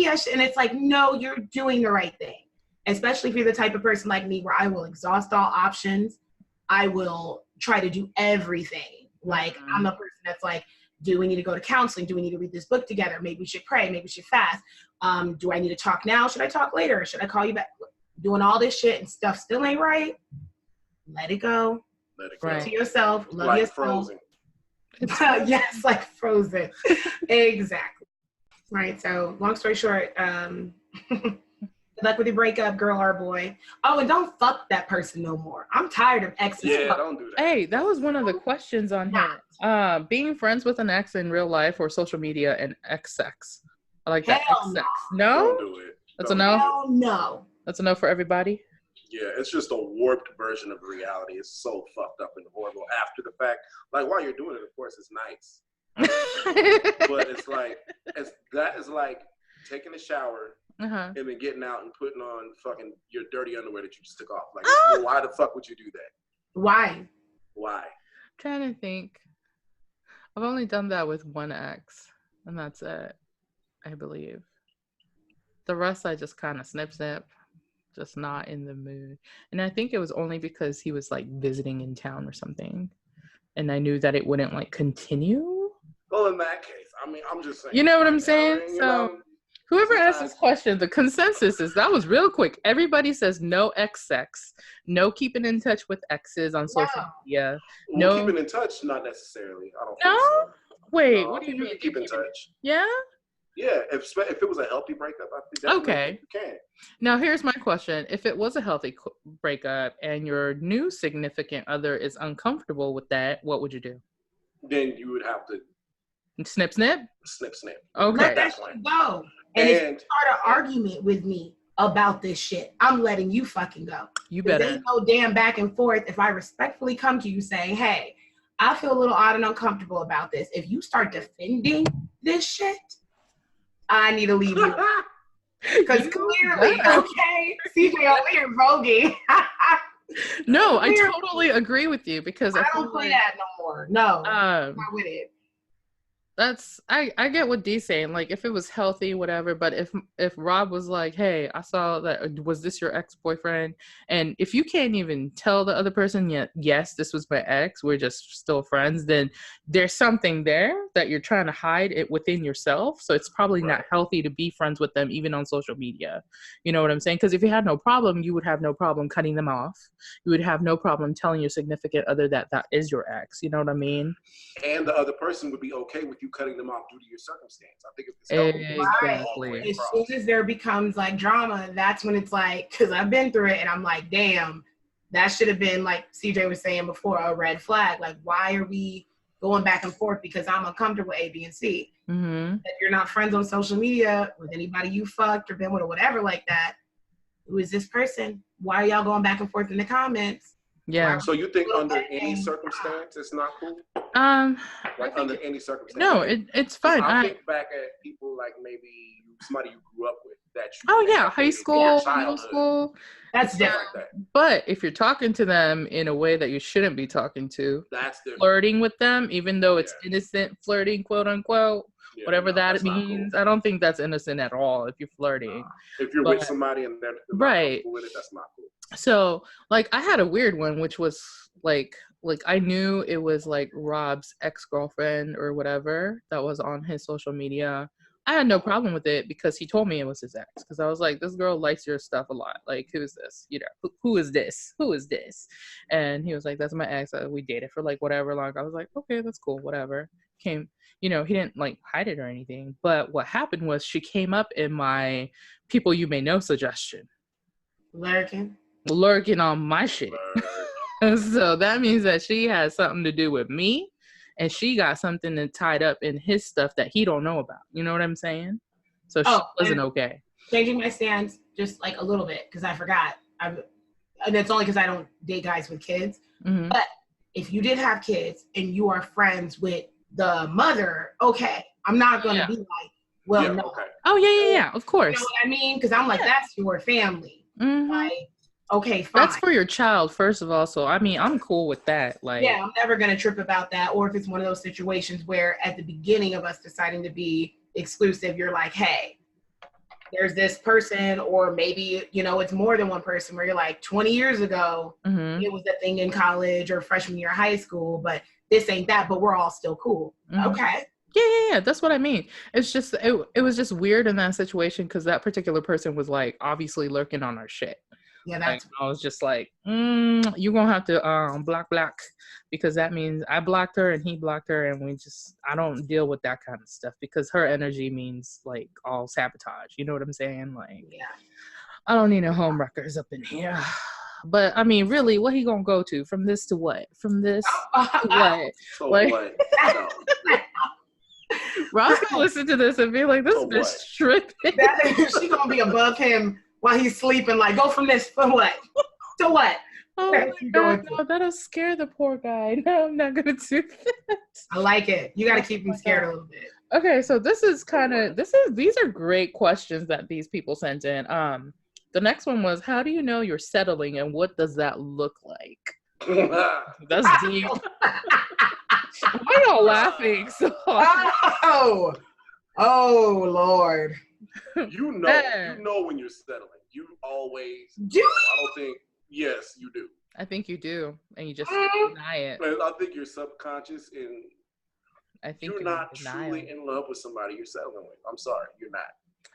I should. And it's like, no, you're doing the right thing. Especially if you're the type of person like me where I will exhaust all options. I will try to do everything. Like, I'm the person that's like, do we need to go to counseling? Do we need to read this book together? Maybe we should pray. Maybe we should fast. Do I need to talk now? Should I talk later? Should I call you back? Doing all this shit and stuff still ain't right. Let it go. Let it go. To yourself. Love like yourself. Frozen. Yes, like Frozen. Exactly. Right. So long story short, good luck with your breakup, girl or boy. Oh, and don't fuck that person no more. I'm tired of exes. Yeah, don't do that. Hey, that was one of the questions on here. Being friends with an ex in real life or social media and ex-sex. I like that. Ex-sex. No? Don't do it. That's a no? Hell no. That's a no for everybody? Yeah, it's just a warped version of reality. It's so fucked up and horrible after the fact. Like, while you're doing it, of course, it's nice. But it's like, that is like taking a shower Uh-huh. and then getting out and putting on fucking your dirty underwear that you just took off. Like, Ah! well, why the fuck would you do that? Why? Why? Trying to think. I've only done that with one ex, and that's it, I believe. The rest I just kind of snip, just not in the mood. And I think it was only because he was like visiting in town or something, and I knew that it wouldn't like continue. Well, in that case, I mean, I'm just saying. You know what I'm I saying? mean, So whoever asked this question, the consensus is that was real quick. Everybody says no ex sex, no keeping in touch with exes on social media. Well, No keeping in touch, not necessarily. I don't No? think so. Wait, No, what do you mean? keep in touch? Yeah? Yeah, if it was a healthy breakup, I definitely think you can. Now, here's my question. If it was a healthy breakup and your new significant other is uncomfortable with that, what would you do? Then you would have to snip. snip. Okay. Let that shit go. And if you start an argument with me about this shit, I'm letting you fucking go. You better. There ain't no damn back and forth. If I respectfully come to you saying, hey, I feel a little odd and uncomfortable about this. If you start defending this shit, I need to leave you. Because clearly, okay, CJ over here voguing. No, I totally agree with you because I don't play that no more. No, not with it. I get what D's saying. Like, if it was healthy, whatever. But if Rob was like, hey, I saw that, was this your ex-boyfriend? And if you can't even tell the other person yet, yes, this was my ex, we're just still friends, then there's something there that you're trying to hide it within yourself. So it's probably not healthy to be friends with them, even on social media. You know what I'm saying? Because if you had no problem, you would have no problem cutting them off. You would have no problem telling your significant other that is your ex. You know what I mean? And the other person would be okay with you cutting them off due to your circumstance. I think if it's healthy, as soon as there becomes like drama, that's when it's like, because I've been through it and I'm like, damn, that should have been, like CJ was saying before, a red flag. Like, why are we going back and forth because I'm uncomfortable with A, B, and C? Mm-hmm. If you're not friends on social media with anybody you fucked or been with or whatever like that, who is this person? Why are y'all going back and forth in the comments? Yeah. So you think under any circumstance it's not cool? Like under any circumstance? No, it's fine. I think back at people like maybe somebody you grew up with that you. Oh yeah, high school, middle school. That's different. Like that. But if you're talking to them in a way that you shouldn't be talking to, that's different. Flirting with them, even though it's innocent flirting, quote unquote, whatever that means. Cool. I don't think that's innocent at all if you're flirting. If you're with somebody and they're right with it, that's not cool. So, like, I had a weird one, which was like I knew it was like Rob's ex-girlfriend or whatever that was on his social media. I had no problem with it because he told me it was his ex. Because I was like, this girl likes your stuff a lot. Like, who is this? You know, who is this? Who is this? And he was like, that's my ex. We dated for like whatever long. I was like, okay, that's cool, whatever. He didn't like hide it or anything. But what happened was she came up in my people you may know suggestion. Lurking on my shit. So that means that she has something to do with me. And she got something tied up in his stuff that he don't know about. You know what I'm saying? So she wasn't okay. Changing my stance just like a little bit because I forgot. And it's only because I don't date guys with kids. Mm-hmm. But if you did have kids and you are friends with the mother, okay, I'm not going to be like, well, no. Okay. Oh, yeah, of course. You know what I mean? Because I'm like, that's your family. Mm-hmm. Like, okay, fine. That's for your child, first of all. So, I mean, I'm cool with that. Like, yeah, I'm never going to trip about that. Or if it's one of those situations where at the beginning of us deciding to be exclusive, you're like, hey, there's this person, or maybe, it's more than one person where you're like 20 years ago, it was a thing in college or freshman year of high school, but this ain't that, but we're all still cool. Mm-hmm. Okay. Yeah. That's what I mean. It's just, it was just weird in that situation because that particular person was like obviously lurking on our shit. Yeah, that's I was just like, you're gonna have to block because that means I blocked her and he blocked her, and I don't deal with that kind of stuff because her energy means like all sabotage. You know what I'm saying? Like, yeah, I don't need no home wreckers up in here. But I mean, really, what he gonna go to from this to what? From this to what? So like, what? No. Rob's gonna listen to this and be like, this bitch tripping. She gonna be above him while he's sleeping, like, go from this for what? To what? Oh my God, no, that'll scare the poor guy. No, I'm not gonna do that. I like it. You gotta keep him scared a little bit. Okay, so these are great questions that these people sent in. The next one was, how do you know you're settling and what does that look like? That's deep. Why y'all laughing so hard? Oh Lord. You know when you're settling. You always do. I don't think. Yes, you do. I think you do, and you just deny it. I think you're subconscious and I think you're not truly in love with somebody you're settling with. I'm sorry, you're not.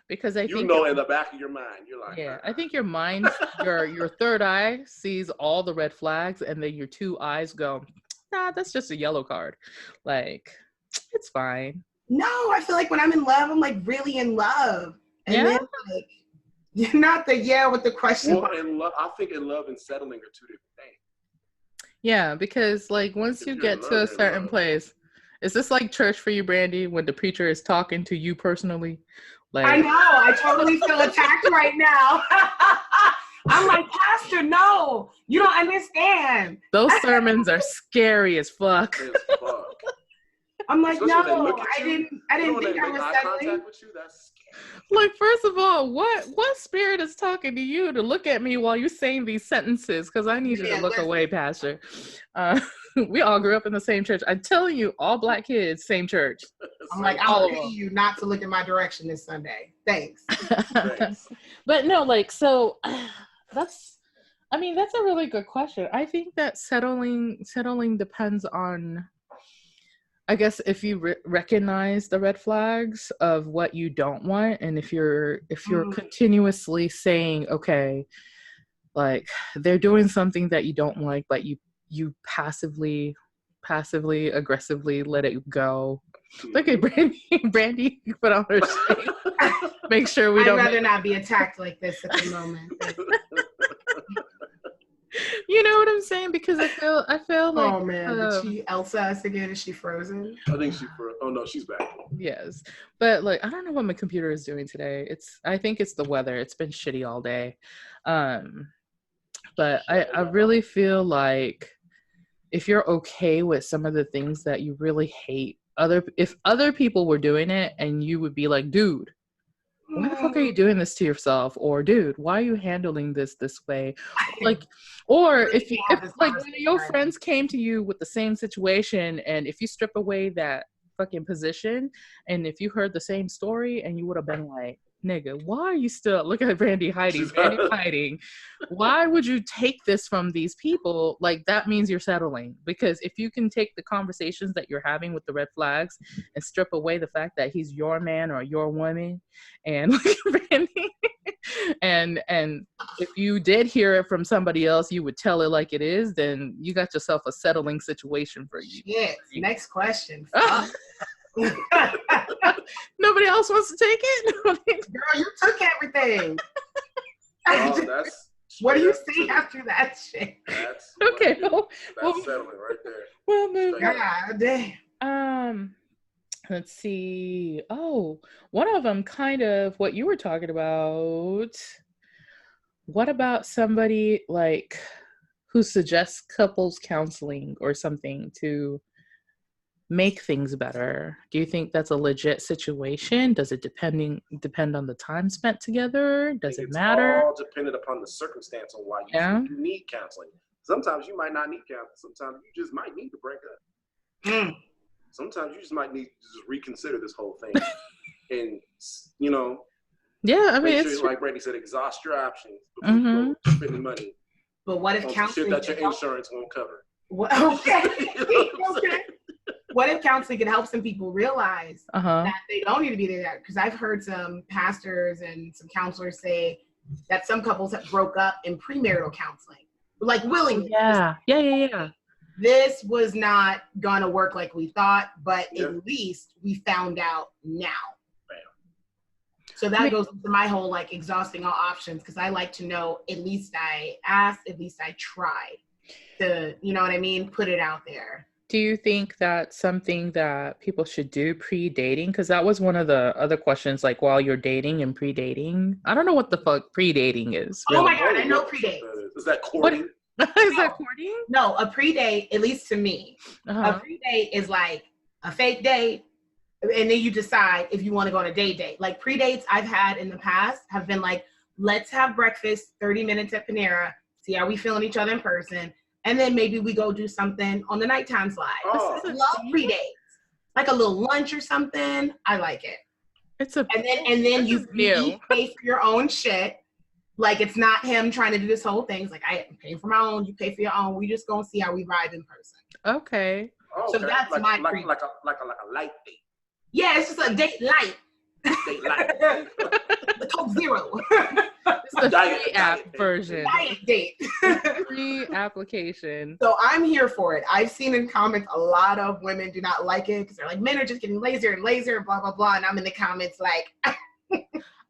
Because I think in the back of your mind, you're like, yeah. I think your mind, your third eye sees all the red flags, and then your two eyes go, nah, that's just a yellow card. Like, it's fine. No, I feel like when I'm in love, I'm like really in love, and then like you're not with the question. Well, I think in love and settling are two different things. Yeah, because like once you get to a certain place, is this like church for you, Brandy, when the preacher is talking to you personally? Like, I know, I totally feel attacked right now. I'm like, Pastor, no, you don't understand. Those sermons are scary as fuck. I'm like, no, I didn't think I was settling. With you, that's scary. Like, first of all, what spirit is talking to you to look at me while you're saying these sentences? Because I need you to look away, Pastor. We all grew up in the same church. I'm telling you, all Black kids, same church. I'm like, I'll pay you not to look in my direction this Sunday. Thanks. But no, like, so that's a really good question. I think that settling depends on, I guess, if you recognize the red flags of what you don't want, and if you're continuously saying, okay, like they're doing something that you don't like, but you passively aggressively let it go. Look at Brandy put on her shade. Make sure we don't. I'd rather not be attacked like this at the moment. You know what I'm saying? Because I feel like. Oh man, did she Elsa us again? Is she frozen? I think she froze. Oh no, she's back. Yes, but like I don't know what my computer is doing today. I think it's the weather. It's been shitty all day. But I really feel like if you're okay with some of the things that you really hate, if other people were doing it and you would be like, dude, why the fuck are you doing this to yourself? Or dude, why are you handling this way? Like, or if like one of your friends came to you with the same situation, and if you strip away that fucking position, and if you heard the same story, and you would have been like, nigga, why are you still, look at Brandy hiding. Why would you take this from these people? Like, that means you're settling. Because if you can take the conversations that you're having with the red flags and strip away the fact that he's your man or your woman, and Brandy, and if you did hear it from somebody else, you would tell it like it is, then you got yourself a settling situation for you. Yes. Next question. Nobody else wants to take it? Girl, you took everything. What do you see after that shit? That's okay. That's settling right there. Well, maybe. God damn. Let's see. Oh, one of them kind of what you were talking about. What about somebody like who suggests couples counseling or something to make things better? Do you think that's a legit situation? Does it depend on the time spent together? Does it matter? It's all dependent upon the circumstance on why you need counseling. Sometimes you might not need counseling. Sometimes you just might need to break up. Sometimes you just might need to just reconsider this whole thing. And, you know, yeah, I mean, sure, like Brady said, exhaust your options before you go spending money. But what if counseling shit that your insurance won't cover? Okay. Okay. What if counseling can help some people realize that they don't need to be there? Because I've heard some pastors and some counselors say that some couples have broke up in premarital counseling, like willingly. Yeah. This was not gonna work like we thought, but at least we found out now. Bam. So that goes into my whole like exhausting all options, because I like to know at least I asked, at least I tried to, you know what I mean, put it out there. Do you think that's something that people should do pre-dating? Because that was one of the other questions, like while you're dating and pre-dating. I don't know what the fuck pre-dating is. Really. Oh my God, I know pre-date. Is that courting? Is that courting? No, a pre-date, at least to me, a pre-date is like a fake date And then you decide if you want to go on a date. Like pre-dates I've had in the past have been like, let's have breakfast, 30 minutes at Panera, see how we feeling each other in person. And then maybe we go do something on the nighttime slide. Oh. I love pre-dates. Like a little lunch or something. I like it. And then you each pay for your own shit. Like it's not him trying to do this whole thing. It's like I pay for my own, you pay for your own. We just gonna see how we vibe in person. Okay. So that's like, my like a light date. Yeah, it's just a date light. Date light. The Coke Zero. It's the free app version. Diet date. Free application. So I'm here for it. I've seen in comments a lot of women do not like it because they're like, men are just getting lazier and lazier, blah, blah, blah. And I'm in the comments like,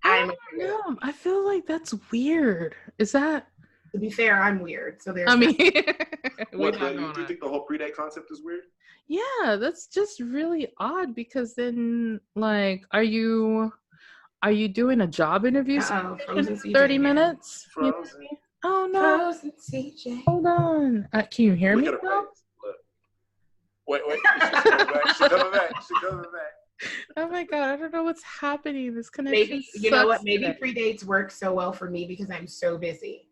I don't know. I feel like that's weird. Is that? To be fair, I'm weird. So there's. I mean, do you think the whole pre-date concept is weird? Yeah, that's just really odd because then, like, are you doing a job interview in 30 minutes? Frozen. You know oh no! Frozen CJ. Hold on. Can you hear me? Look. Wait. She's coming back. Oh my god! I don't know what's happening. This connection. Maybe you know what? Maybe today. pre-dates work so well for me because I'm so busy.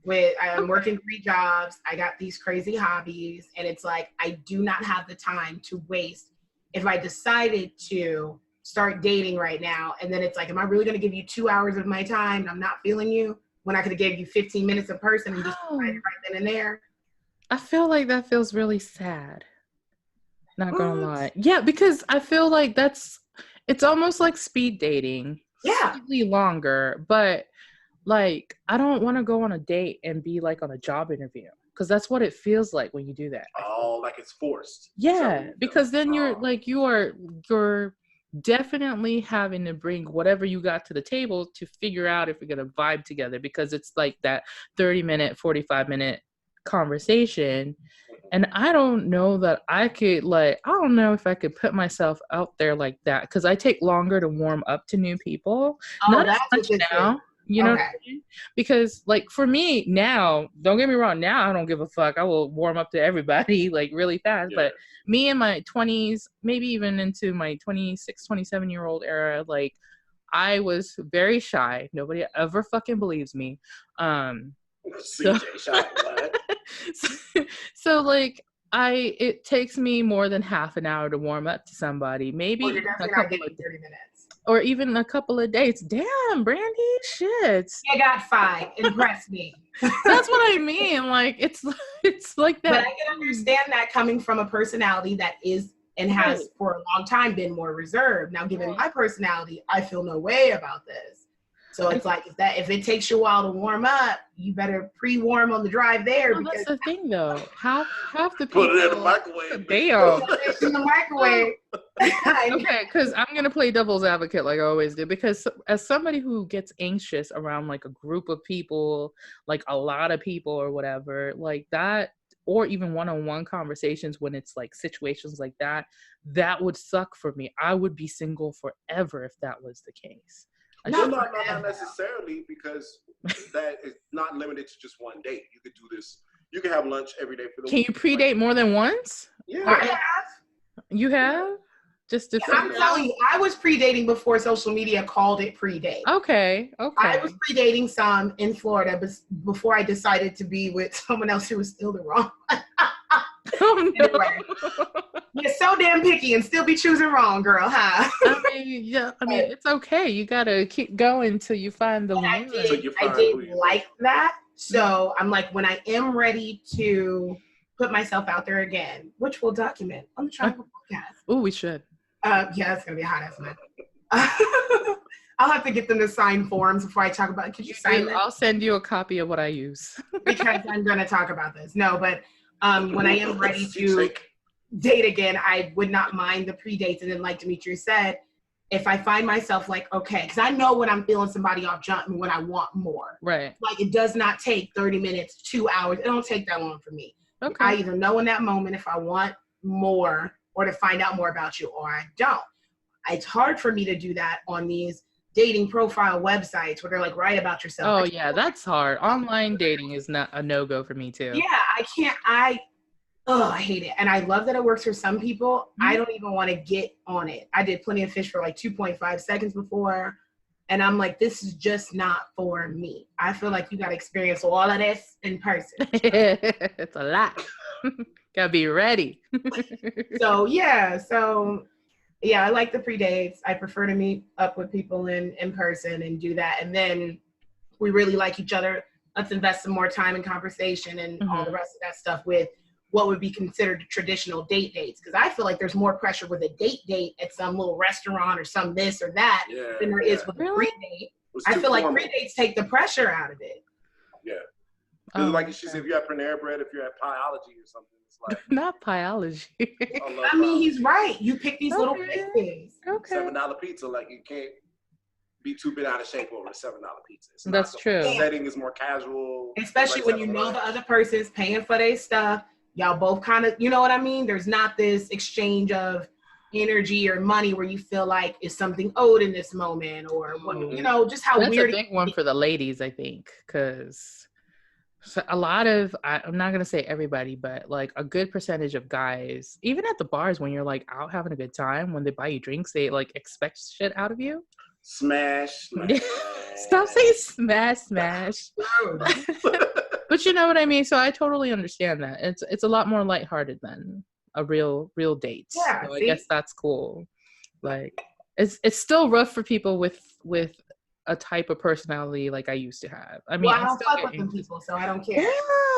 I'm working 3 jobs. I got these crazy hobbies, and it's like I do not have the time to waste. If I decided to start dating right now, and then it's like, am I really going to give you 2 hours of my time? And I'm not feeling you when I could have gave you 15 minutes in person and just right then and there. I feel like that feels really sad. Not gonna lie. Yeah, because I feel like it's almost like speed dating. Yeah. Slightly longer, but like I don't want to go on a date and be like on a job interview because that's what it feels like when you do that. Oh, like it's forced. Yeah, because then you're like you're definitely having to bring whatever you got to the table to figure out if you're gonna vibe together because it's like that 30-minute, 45-minute conversation. And I don't know that I could I don't know if I could put myself out there like that because I take longer to warm up to new people. Not as much now. You know what I mean? Because like for me now, don't get me wrong, now I don't give a fuck. I will warm up to everybody like really fast. Yeah. But me in my 20s, maybe even into my 26, 27-year-old era, like I was very shy. Nobody ever fucking believes me. So like it takes me more than half an hour to warm up to somebody. Maybe you're definitely not getting 30 minutes. Or even a couple of dates. Damn, Brandy, shit. I got 5. Impress me. That's what I mean. Like it's like that. But I can understand that coming from a personality that is and has for a long time been more reserved. Now, given my personality, I feel no way about this. So it's like if it takes you a while to warm up, you better pre-warm on the drive there. Well, because that's the thing, though. Half the people put it in the microwave. Damn. It's in the microwave. Okay, because I'm gonna play devil's advocate like I always do. Because as somebody who gets anxious around like a group of people, like a lot of people or whatever, like that, or even one-on-one conversations when it's like situations like that, that would suck for me. I would be single forever if that was the case. No, not necessarily, because that is not limited to just one date. You could do this. You can have lunch every day for the week. Can you pre-date more than once? Yeah. I have. You have? Just to I'm telling you, I was pre-dating before social media called it pre-date. Okay. I was pre-dating some in Florida before I decided to be with someone else who was still the wrong one. Oh, no. Anyway, you're so damn picky and still be choosing wrong, girl, huh? I mean, it's okay. You gotta keep going till you find the one. I did like that. So I'm like, when I am ready to put myself out there again, which we'll document on the Triangle Podcast. Oh, we should. Yeah, it's gonna be a hot ass minute. I'll have to get them to sign forms before I talk about it. Could you sign them? I'll send you a copy of what I use. Because I'm gonna talk about this. No, but when I am ready to date again, I would not mind the pre-dates. And then like Demetri said, if I find myself like, okay, because I know when I'm feeling somebody off jump and when I want more. Right. Like it does not take 30 minutes, 2 hours. It don't take that long for me. Okay. I either know in that moment if I want more or to find out more about you, or I don't. It's hard for me to do that on these dating profile websites where they're like, write about yourself. Oh yeah, that's hard. Online dating is not a no-go for me too. Yeah, I can't. Oh, I hate it. And I love that it works for some people. I don't even want to get on it. I did Plenty of Fish for like 2.5 seconds before. And I'm like, this is just not for me. I feel like you got to experience all of this in person. It's a lot. Gotta be ready. So, yeah. I like the pre-dates. I prefer to meet up with people in person and do that. And then we really like each other. Let's invest some more time in conversation and all the rest of that stuff with what would be considered traditional dates. Because I feel like there's more pressure with a date at some little restaurant or some this or that than there is with a pre-date. I feel like pre-dates take the pressure out of it. Yeah. Like she said, if you're at Panera Bread, if you're at Pieology or something, it's like not Pieology. I mean, he's right. You pick these little places. Okay. $7 pizza, like you can't be too bit out of shape over a $7 pizza. That's true. The setting is more casual. Especially when you know the other person's paying for their stuff. Y'all both kind of, you know what I mean? There's not this exchange of energy or money where you feel like is something owed in this moment or what, you know, just how that's weird. That's a big one for the ladies, I think, because a lot of, I'm not going to say everybody, but like a good percentage of guys, even at the bars when you're like out having a good time, when they buy you drinks, they like expect shit out of you. Smash. Stop saying smash. But you know what I mean? So I totally understand that. It's a lot more lighthearted than a real date. Yeah, so I guess that's cool. Like it's still rough for people with a type of personality like I used to have. I mean, I don't fuck with them people, so I don't care.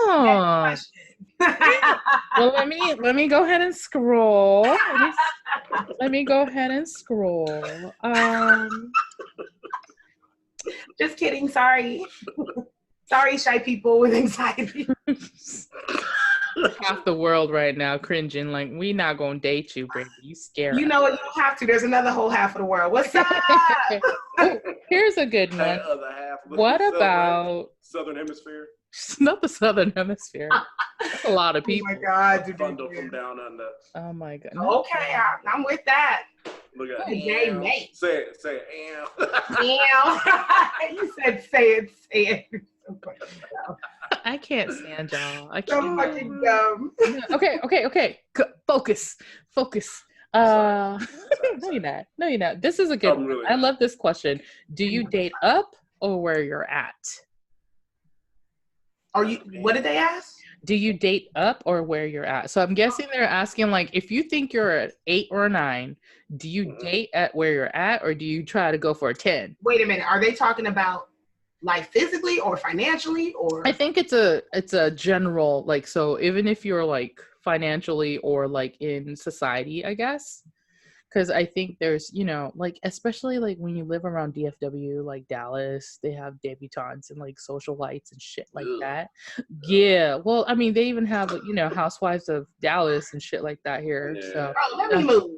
Yeah. Well, let me go ahead and scroll. Let me go ahead and scroll. Just kidding. Sorry. Sorry, shy people with anxiety. Half the world right now cringing like, we not gonna date you, Brady. You scared. You know what? You don't have to. There's another whole half of the world. What's up? Oh, here's a good one. Other half of what about Southern Hemisphere? Not the Southern Hemisphere. That's a lot of people. Oh my God. Bundle from down under. Oh my God. Okay, I'm with that. Look at Gay mate. Say it. You said say it. I can't stand y'all. I So can't. fucking dumb. Okay. Focus. No, you're not. This is a good one. Really I love this question. Do you date up or where you're at? What did they ask? Do you date up or where you're at? So I'm guessing they're asking, like, if you think you're an 8 or a 9, do you date at where you're at or do you try to go for a 10? Wait a minute. Are they talking about like physically or financially or? I think it's a general, like, so even if you're like financially or like in society, I guess. Because I think there's, you know, like, especially like when you live around DFW, like Dallas, they have debutantes and like socialites and shit like that. Yeah. Well, I mean, they even have, you know, housewives of Dallas and shit like that here. Yeah. So let me move.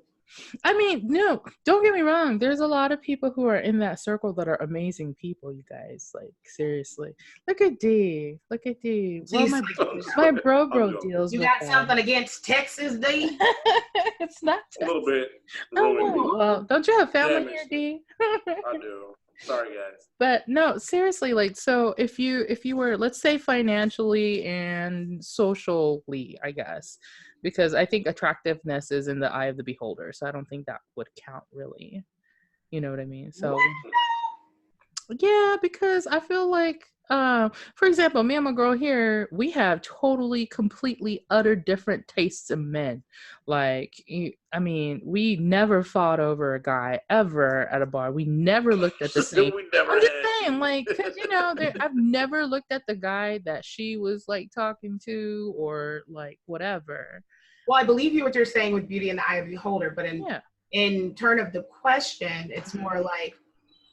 I mean, no, don't get me wrong. There's a lot of people who are in that circle that are amazing people, you guys. Like, seriously. Look at D. Well, my bro deals you with got that. something against Texas, D? It's not Texas. A little bit. Oh, well, don't you have family here, D? I do. Sorry, guys. But no, seriously, like, so if you were, let's say, financially and socially, I guess, because I think attractiveness is in the eye of the beholder, so I don't think that would count really. You know what I mean? So yeah, because I feel like, for example, me and my girl here, we have totally, completely, utter different tastes in men. Like, I mean, we never fought over a guy ever at a bar. We never looked at the same. I'm just saying, like, because, you know, I've never looked at the guy that she was like talking to or like whatever. Well, I believe what you're saying with beauty in the eye of the beholder, but in turn of the question, it's more like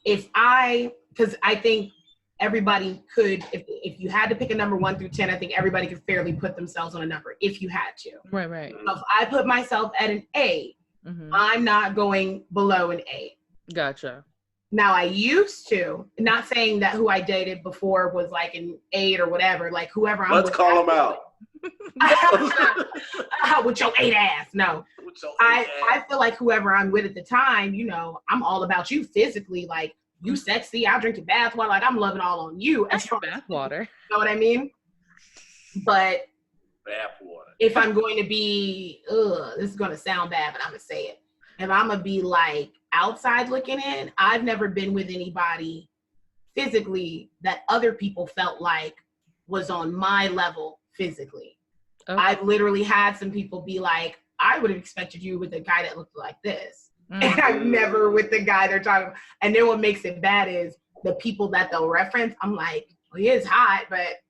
because I think everybody could, if you had to pick a number 1 through 10, I think everybody could fairly put themselves on a number if you had to. Right. So if I put myself at an A, I'm not going below an A. Gotcha. Now I used to, not saying that who I dated before was like an 8 or whatever, like whoever I'm with. Let's call them out. With your 8 ass. No. I feel like whoever I'm with at the time, you know, I'm all about you physically, like, you sexy, I'll drink your bath water, like I'm loving all on you. Bath water. You know what I mean? But Bathwater. If I'm going to be, this is going to sound bad, but I'm going to say it. If I'm going to be like outside looking in, I've never been with anybody physically that other people felt like was on my level physically. Okay. I've literally had some people be like, I would have expected you with a guy that looked like this. Mm-hmm. And I'm never with the guy they're talking about. And then what makes it bad is the people that they'll reference, I'm like, well, he is hot, but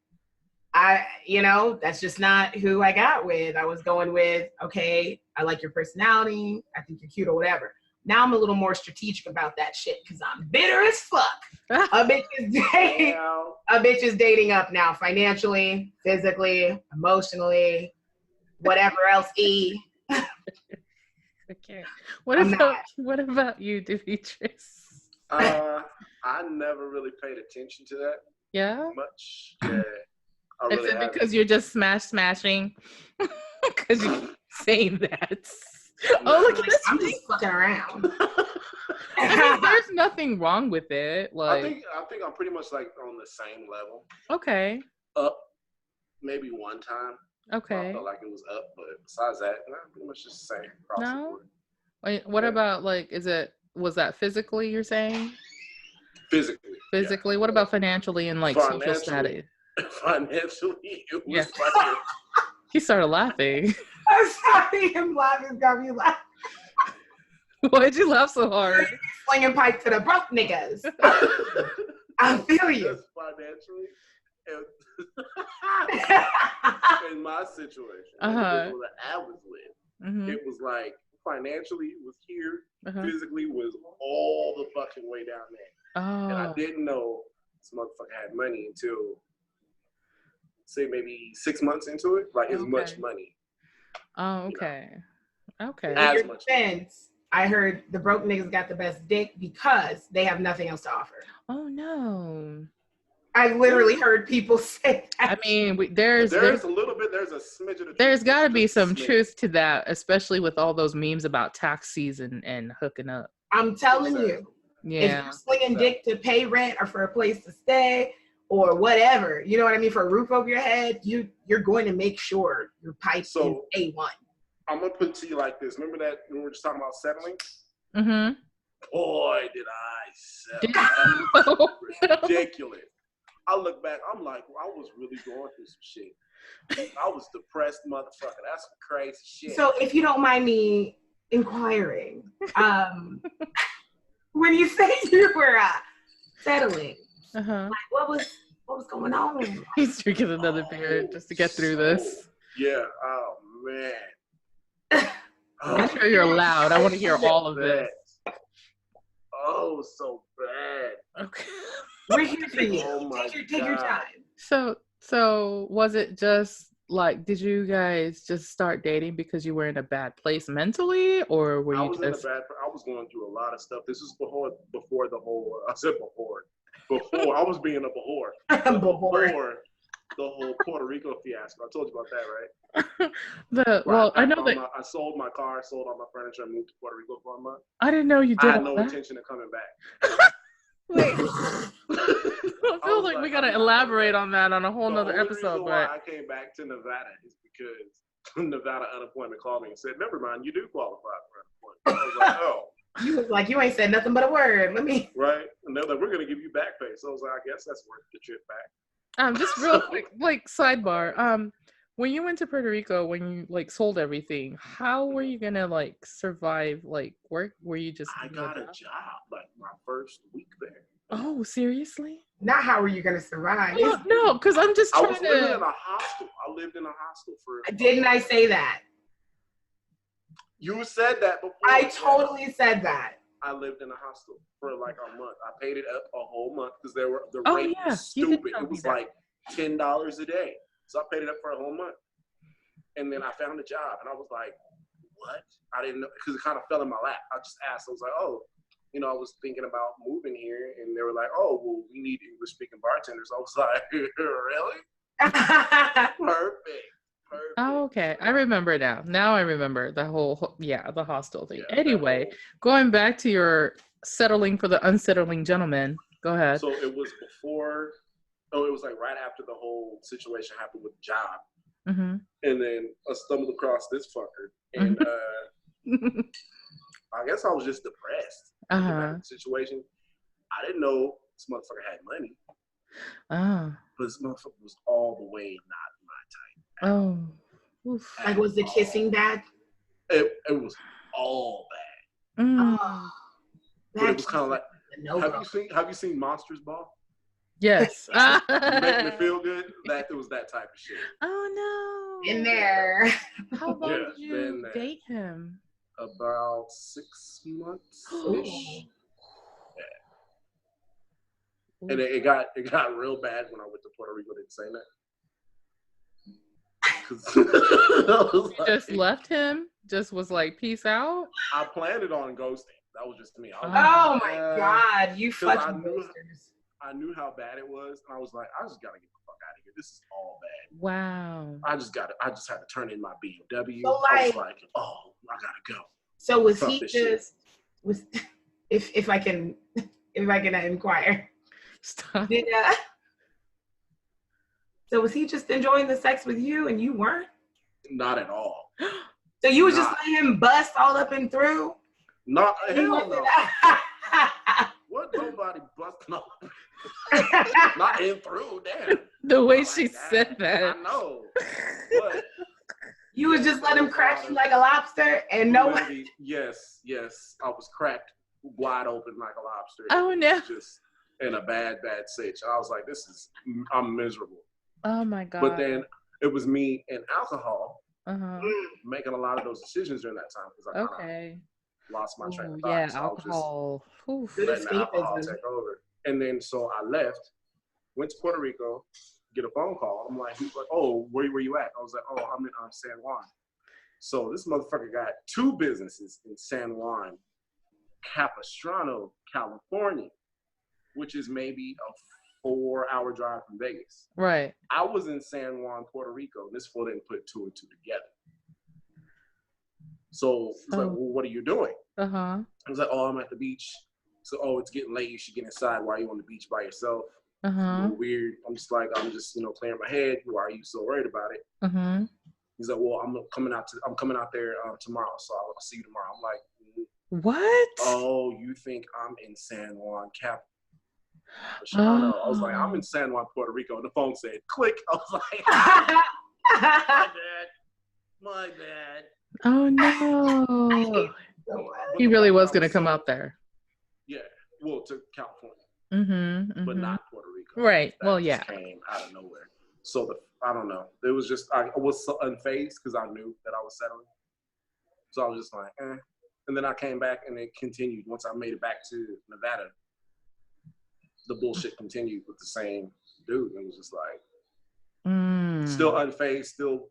that's just not who I got with. I was going with, okay, I like your personality. I think you're cute or whatever. Now I'm a little more strategic about that shit because I'm bitter as fuck. A bitch is dating up now, financially, physically, emotionally, whatever else. Okay. What about you, Demetrius? I never really paid attention to that. Yeah. Much. Yeah. Really Is it because you're just smashing? Because you're saying that. Oh, look at this. I'm just fucking around. I mean, there's nothing wrong with it. Like, I think I'm pretty much like on the same level. Okay. Up, maybe one time. Okay. I felt like it was up, but besides that, pretty much just the same across the board. Wait, what about like? Was that physically? You're saying? Physically. Yeah. What about financially and like social status? Financially, it was like he started laughing. I'm sorry, him laughing got me laughing. Why'd you laugh so hard? Slinging pipe to the broke niggas. I feel you. Just financially, in my situation, the people that I was with, it was like financially was here, physically was all the fucking way down there. Oh. And I didn't know this motherfucker had money until, say, maybe 6 months into it, like as much money. Oh, okay. Okay. As much defense, I heard the broke niggas got the best dick because they have nothing else to offer. Oh, no. I've literally heard people say that. I mean, there's a little bit, there's a smidge of the there's got to be some truth to that, especially with all those memes about tax season and hooking up. I'm telling you. Yeah. If you're slinging dick to pay rent or for a place to stay or whatever, you know what I mean, for a roof over your head, you're going to make sure your pipe is A1. I'm going to put it to you like this. Remember that when we were just talking about settling? Mm-hmm. Boy, did I settle. Ridiculous. I look back, I'm like, I was really going through some shit. I was depressed motherfucker. That's some crazy shit. So if you don't mind me inquiring, when you say you were settling, like what was going on? He's drinking another beer just to get through this. Yeah. Oh man. I'm sure you're loud. I want to hear all of this. Oh, so bad. Okay. We're here for you. Take your time. So was it just like, did you guys just start dating because you were in a bad place mentally, or were you I was going through a lot of stuff. This was before the whole. I said before I was being a before the whole Puerto Rico fiasco. I told you about that, right? I know that I sold my car, sold all my furniture, and moved to Puerto Rico for a month. I didn't know you did. I had no intention of coming back. Wait. I feel like we gotta elaborate on that on a whole nother episode. But I came back to Nevada is because Nevada unemployment called me and said, "Never mind, you do qualify for unemployment." I was like, "Oh." You was like, "You ain't said nothing but a word. Let me." Right, and they're like, "We're gonna give you back pay." So I was like, "I guess that's worth the trip back." Just real quick, like sidebar. When you went to Puerto Rico, when you like sold everything, how were you gonna like survive? Like work? Were you just? I got a job like my first week there. Oh, seriously? Not how are you gonna survive? No, because I'm just trying to. I was living in a hostel. I lived in a hostel for. Didn't I say that? You said that before. I totally said that. I lived in a hostel for like a month. I paid it up a whole month because the rate was stupid. It was like $10 a day. So I paid it up for a whole month. And then I found a job and I was like, what? I didn't know, because it kind of fell in my lap. I just asked. I was like, oh, I was thinking about moving here. And they were like, oh, well, we need English speaking bartenders. I was like, really? Perfect. Oh, okay. I remember now. Now I remember the whole, the hostel thing. Anyway, going back to your settling for the unsettling gentleman. Go ahead. So it was it was like right after the whole situation happened with the job. Mm-hmm. And then I stumbled across this fucker, and I guess I was just depressed. Looking back at the situation, I didn't know this motherfucker had money. But this motherfucker was all the way not my type. Oh. Oof. Like, was the kissing bad? It was all bad. Oh, but it was kind of like, no. have you seen Monsters Ball? Yes. Make me feel good. It was that type of shit. Oh no. In there. How long did you date him? About 6 months ish. Yeah. And it got real bad when I went to Puerto Rico. Didn't say that. You just left him? Just was like, peace out? I planned it on ghosting. That was just me. Oh my God, you fucking ghosters. I knew how bad it was, and I was like, I just gotta get the fuck out of here. This is all bad. Wow. I just had to turn in my BMW. So I was like, oh, I gotta go. So was he just if I can inquire? Stop. So was he just enjoying the sex with you and you weren't? Not at all. So you was just letting him bust all up and through? Not hell no. What nobody busting up? Not in through, damn. The way she said that. I know. But you was just letting him crack you like a lobster and no one. Yes. I was cracked wide open like a lobster. Oh no. Just in a bad sitch. I was like, I'm miserable. Oh my God. But then it was me and alcohol making a lot of those decisions during that time because I kind of lost my train of thought. Yeah, so alcohol. I was just letting the alcohol take over. And then so I left, went to Puerto Rico, get a phone call. I'm like, he's like, oh, where you at? I was like, oh, I'm in San Juan. So this motherfucker got 2 businesses in San Juan, Capistrano, California, which is maybe a 4-hour drive from Vegas. Right. I was in San Juan, Puerto Rico, and this fool didn't put 2 and 2 together. So he's like, well, what are you doing? I was like, oh, I'm at the beach. So, oh, it's getting late. You should get inside. Why are you on the beach by yourself? A little weird. I'm just clearing my head. Why are you so worried about it? He's like, well, I'm coming out there tomorrow. So I'll see you tomorrow. I'm like, what? Oh, you think I'm in San Juan, I was like, I'm in San Juan, Puerto Rico. And the phone said, click. I was like, my bad. Oh no. He really was going to come out there. Yeah. Well, to California. But not Puerto Rico. Right. That just came out of nowhere. So I don't know. It was just, I was so unfazed because I knew that I was settling. So I was just like, eh. And then I came back and it continued. Once I made it back to Nevada, the bullshit continued with the same dude. It was just like, still unfazed, still,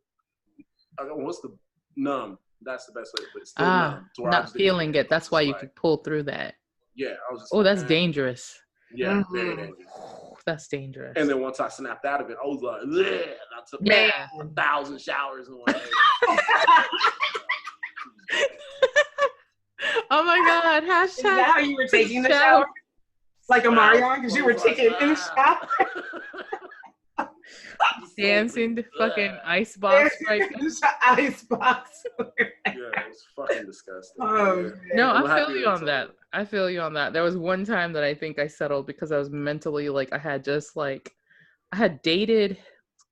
numb. That's the best way to put it. Still numb. Not feeling it. That's why you could pull through that. Yeah. I was just that's dangerous. Yeah, very dangerous. That's dangerous. And then once I snapped out of it, I was like, yeah. I took 1,000 showers in one day. Oh my God! Hashtag. Is that how you were taking the shower? Like a Marion, because you were taking in the shower. Dancing the fucking ice box right ice box. Yeah, it was fucking disgusting. Oh, no, I feel you on that. I feel you on that. There was one time that I think I settled because I was mentally like, I had dated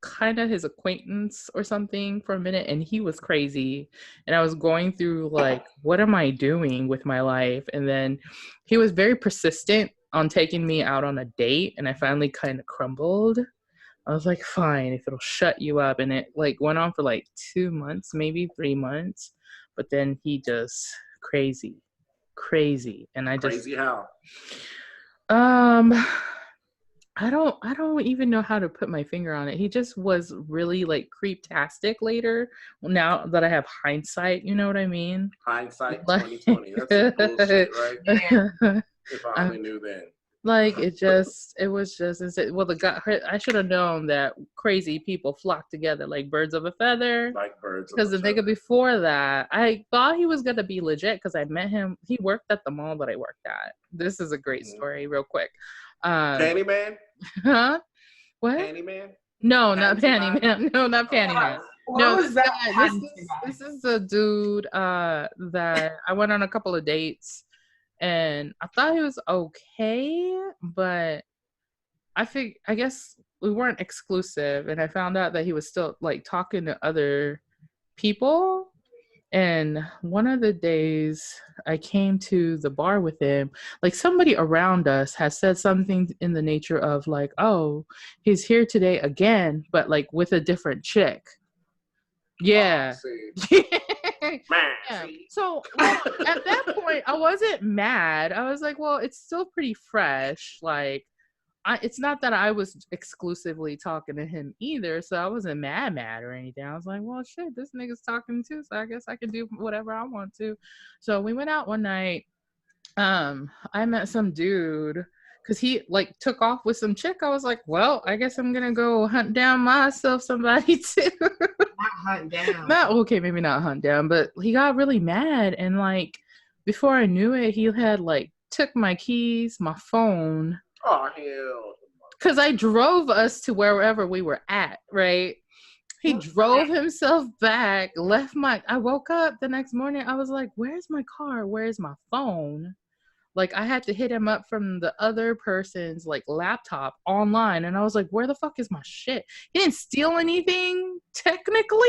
kind of his acquaintance or something for a minute, and he was crazy, and I was going through like, what am I doing with my life? And then he was very persistent on taking me out on a date, and I finally kind of crumbled. I was like, fine, if it'll shut you up. And it like went on for like 2 months, maybe 3 months, but then he just crazy. And I just crazy how? I don't even know how to put my finger on it. He just was really like creeptastic later. Now that I have hindsight, you know what I mean? Hindsight 2020. That's bullshit, right? If I only knew then. Like it was just insane. Well, I should have known that crazy people flock together like birds of a feather. Like birds. Because the nigga before that, I thought he was gonna be legit because I met him. He worked at the mall that I worked at. This is a great story, real quick. Panty Man? Huh? What? Panty Man? No, not Panty Man. No, not Panty Man. No, What was that? this is a dude that I went on a couple of dates, and I thought he was okay, but I guess we weren't exclusive, and I found out that he was still like talking to other people. And one of the days I came to the bar with him, like somebody around us has said something in the nature of like, "Oh, he's here today again, but like with a different chick." Yeah. Yeah. So like at that point I wasn't mad. I was like, well, it's still pretty fresh. Like it's not that I was exclusively talking to him either, so I wasn't mad or anything. I was like, well, shit, this nigga's talking too, so I guess I can do whatever I want to. So we went out one night. I met some dude because he like took off with some chick. I was like, well, I guess I'm gonna go hunt down myself somebody too. Not hunt down. Not okay, maybe not hunt down, but he got really mad, and like before I knew it, he had like took my keys, my phone. Oh hell! Because I drove us to wherever we were at, right? He drove himself back, left I woke up the next morning. I was like, where's my car? Where's my phone? Like, I had to hit him up from the other person's, like, laptop online. And I was like, where the fuck is my shit? He didn't steal anything, technically.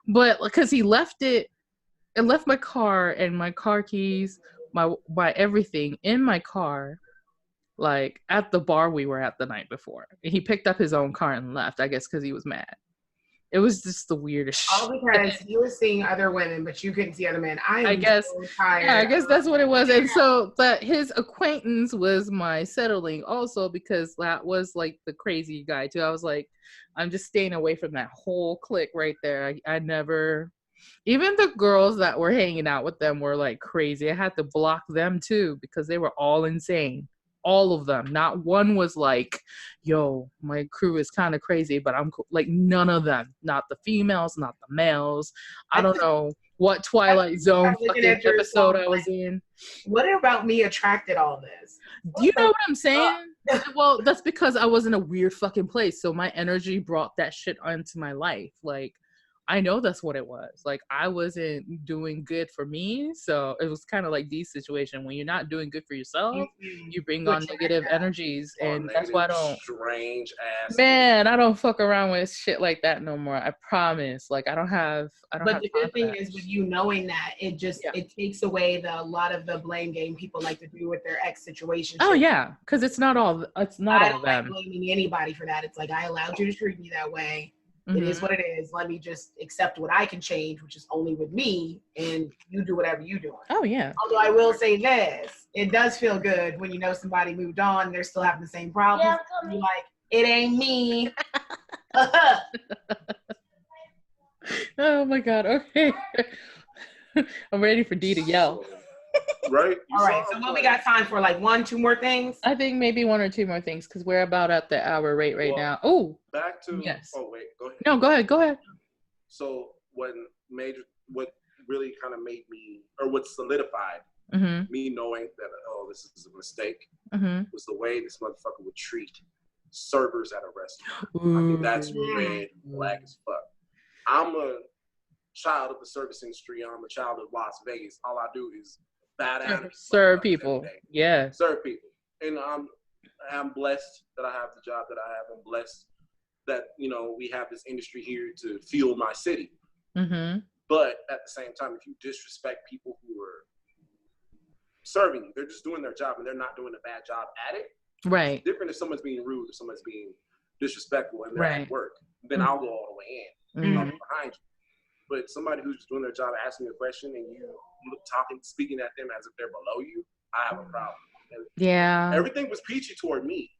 But because he left my car and my car keys, my everything in my car, like at the bar we were at the night before. He picked up his own car and left, I guess because he was mad. It was just the weirdest all because you were seeing other women but you couldn't see other men. I guess so tired. Yeah, I guess that's what it was. And so but his acquaintance was my settling also, because that was like the crazy guy too. I was like, I'm just staying away from that whole clique right there. I never, even the girls that were hanging out with them were like crazy. I had to block them too because they were all insane. All of them. Not one was like, yo, my crew is kind of crazy, but I'm cool. Like none of them. Not the females, not the males. I don't know what Twilight Zone fucking episode I was in. What about me attracted all this? Do you know what I'm saying? Well, that's because I was in a weird fucking place. So my energy brought that shit onto my life. Like, I know that's what it was. Like, I wasn't doing good for me. So it was kind of like these situation. When you're not doing good for yourself, you bring on negative energies. And that's why I don't. Strange ass. Man, I don't fuck around with shit like that no more. I promise. Like, I don't have. But the good thing is, with you knowing that, it just it takes away a lot of the blame game people like to do with their ex situation. Oh yeah, because it's not all. It's not all them. I don't like blaming anybody for that. It's like, I allowed you to treat me that way. It is what it is. Let me just accept what I can change, which is only with me, and you do whatever you do. Oh, yeah. Although I will say this, it does feel good when you know somebody moved on and they're still having the same problems. Yeah, you're like, it ain't me. Oh, my God. Okay. I'm ready for D to yell. Right? All right. So what we got time for? Like 1-2 more things? I think maybe 1 or 2 more things because we're about at the hour rate right now. Oh. Back to. Yes. Oh, wait. Go ahead. No, go ahead. So what really kind of made me, or what solidified me knowing that, oh, this is a mistake, was the way this motherfucker would treat servers at a restaurant. I think that's red flag as fuck. I'm a child of the service industry. I'm a child of Las Vegas. All I do is serve people. Yeah. Serve people. And I'm blessed that I have the job that I have. I'm blessed that, we have this industry here to fuel my city. But at the same time, if you disrespect people who are serving you, they're just doing their job and they're not doing a bad job at it. Right. It's different if someone's being rude or someone's being disrespectful and they're at work. Then I'll go all the way in. I'll be behind you. But somebody who's just doing their job, asking you a question, and you speaking at them as if they're below you, I have a problem. And everything was peachy toward me.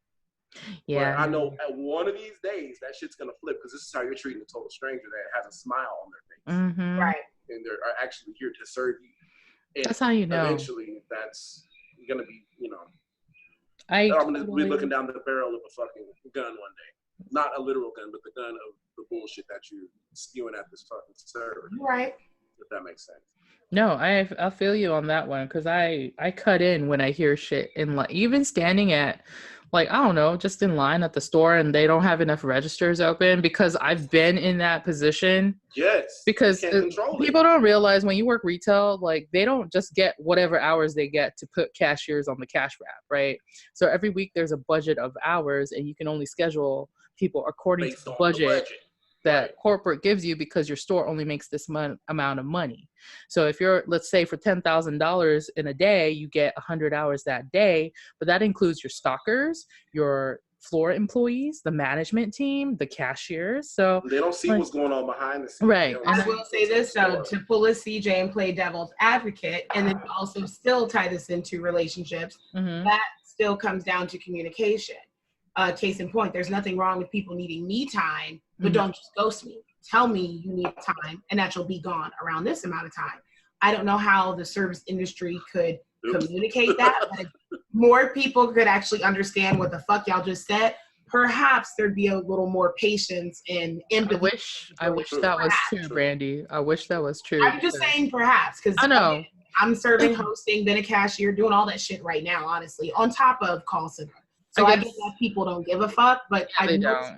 Yeah. But I know at one of these days that shit's gonna flip because this is how you're treating a total stranger that has a smile on their face, right? And they're actually here to serve you. And that's how you know. Eventually, that's gonna be, I'm gonna be looking down the barrel of a fucking gun one day. Not a literal gun, but the gun of the bullshit that you're spewing at this fucking server. Right. If that makes sense. No, I feel you on that one because I cut in when I hear shit, and like even standing at like, I don't know, just in line at the store and they don't have enough registers open, because I've been in that position. Yes. Because people don't realize when you work retail, like, they don't just get whatever hours they get to put cashiers on the cash wrap, right? So every week there's a budget of hours, and you can only schedule people according Based to the on budget that corporate gives you, because your store only makes this amount of money. So if you're, let's say, for $10,000 in a day, you get 100 hours that day, but that includes your stockers, your floor employees, the management team, the cashiers. So they don't see what's going on behind the scenes. Right. I will say this though, to pull a CJ and play devil's advocate, and then also still tie this into relationships, that still comes down to communication. Case in point, there's nothing wrong with people needing me time, but don't just ghost me. Tell me you need time and that you'll be gone around this amount of time. I don't know how the service industry could communicate that, but if more people could actually understand what the fuck y'all just said, perhaps there'd be a little more patience and empathy. I wish that was true, Brandy. I wish that was true. I'm just saying perhaps, because I know. I'm serving, hosting, been a cashier, doing all that shit right now, honestly, on top of call center. So I guess that people don't give a fuck, but I've noticed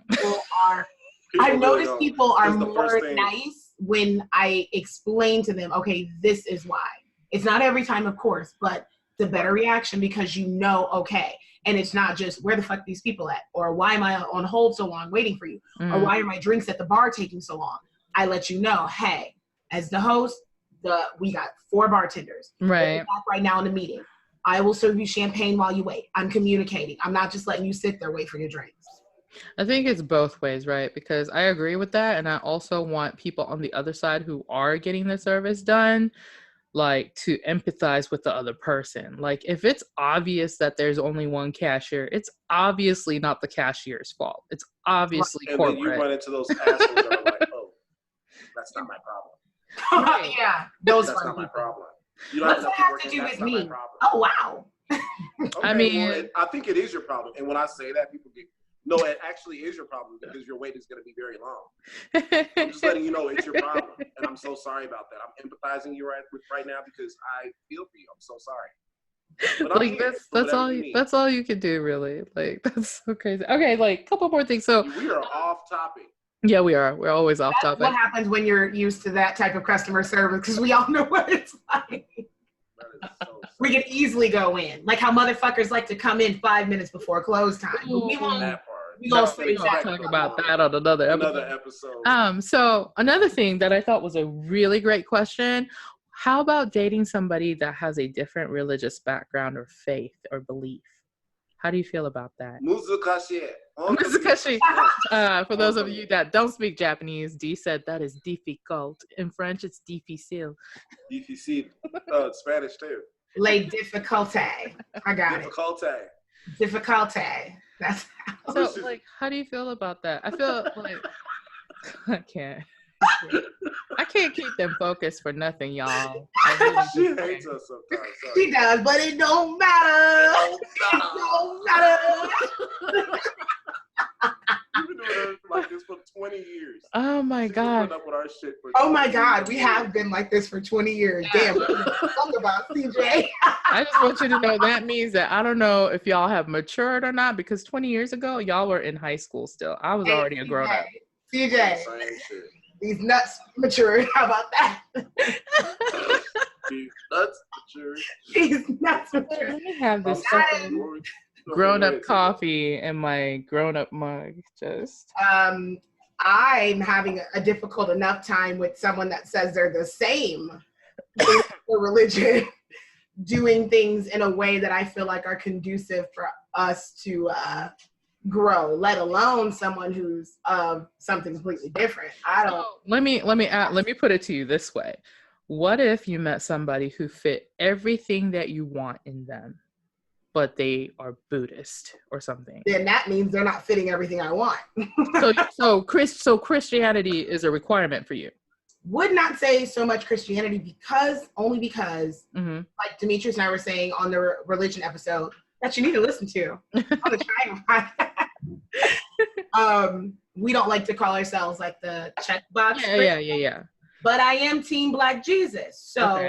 people are more nice when I explain to them, okay, this is why. It's not every time, of course, but the better reaction, because you know, okay. And it's not just, where the fuck are these people at? Or why am I on hold so long waiting for you? Or why are my drinks at the bar taking so long? I let you know, hey, as the host, we got 4 bartenders. Right now in the meeting. I will serve you champagne while you wait. I'm communicating. I'm not just letting you sit there, wait for your drinks. I think it's both ways, right? Because I agree with that. And I also want people on the other side who are getting the service done, like, to empathize with the other person. Like, if it's obvious that there's only one cashier, it's obviously not the cashier's fault. It's obviously corporate. And then you run into those assholes that are like, oh, that's not my problem. Right. Yeah, that's not my problem. What does that have to do with me? Oh, wow. Okay, I mean, I think it is your problem. And when I say that, people get, no, it actually is your problem, because your wait is going to be very long. I'm just letting you know it's your problem. And I'm so sorry about that. I'm empathizing you right now, because I feel for you. I'm so sorry. But like, that's all you can do, really. Like, that's so crazy. Okay, like, a couple more things. So we are off topic. Yeah, we are. We're always off topic. What happens when you're used to that type of customer service? Because we all know what it's like. We can easily go in, like how motherfuckers like to come in 5 minutes before close time. We won't talk about that on another episode. So another thing that I thought was a really great question: how about dating somebody that has a different religious background or faith or belief? How do you feel about that? For those of you that don't speak Japanese, Dee said that is difficult. In French, it's difficile. Difficile. Spanish too. Like difficulté. I got it. Difficulté. That's so. Like, how do you feel about that? I feel like I can't keep them focused for nothing, y'all. She hates us sometimes. Sorry. She does, but it don't matter. It don't matter. We've been doing like this for 20 years. Oh my God. Oh my God, we have been like this for 20 years. Damn, talk about CJ. I just want you to know that means that I don't know if y'all have matured or not, because 20 years ago, y'all were in high school still. I was already a grown up. CJ, these nuts matured. How about that? These nuts matured. These nuts matured. Let me have this grown-up coffee in my grown-up mug. Just I'm having a difficult enough time with someone that says they're the same for religion, doing things in a way that I feel like are conducive for us to grow, let alone someone who's something completely different. I don't. Let me put it to you this way: what if you met somebody who fit everything that you want in them, but they are Buddhist or something? Then that means they're not fitting everything I want. so Christianity is a requirement for you. Would not say so much Christianity, because like Demetrius and I were saying on the religion episode that you need to listen to on the China. We don't like to call ourselves like the checkbox. Yeah. But I am Team Black Jesus. So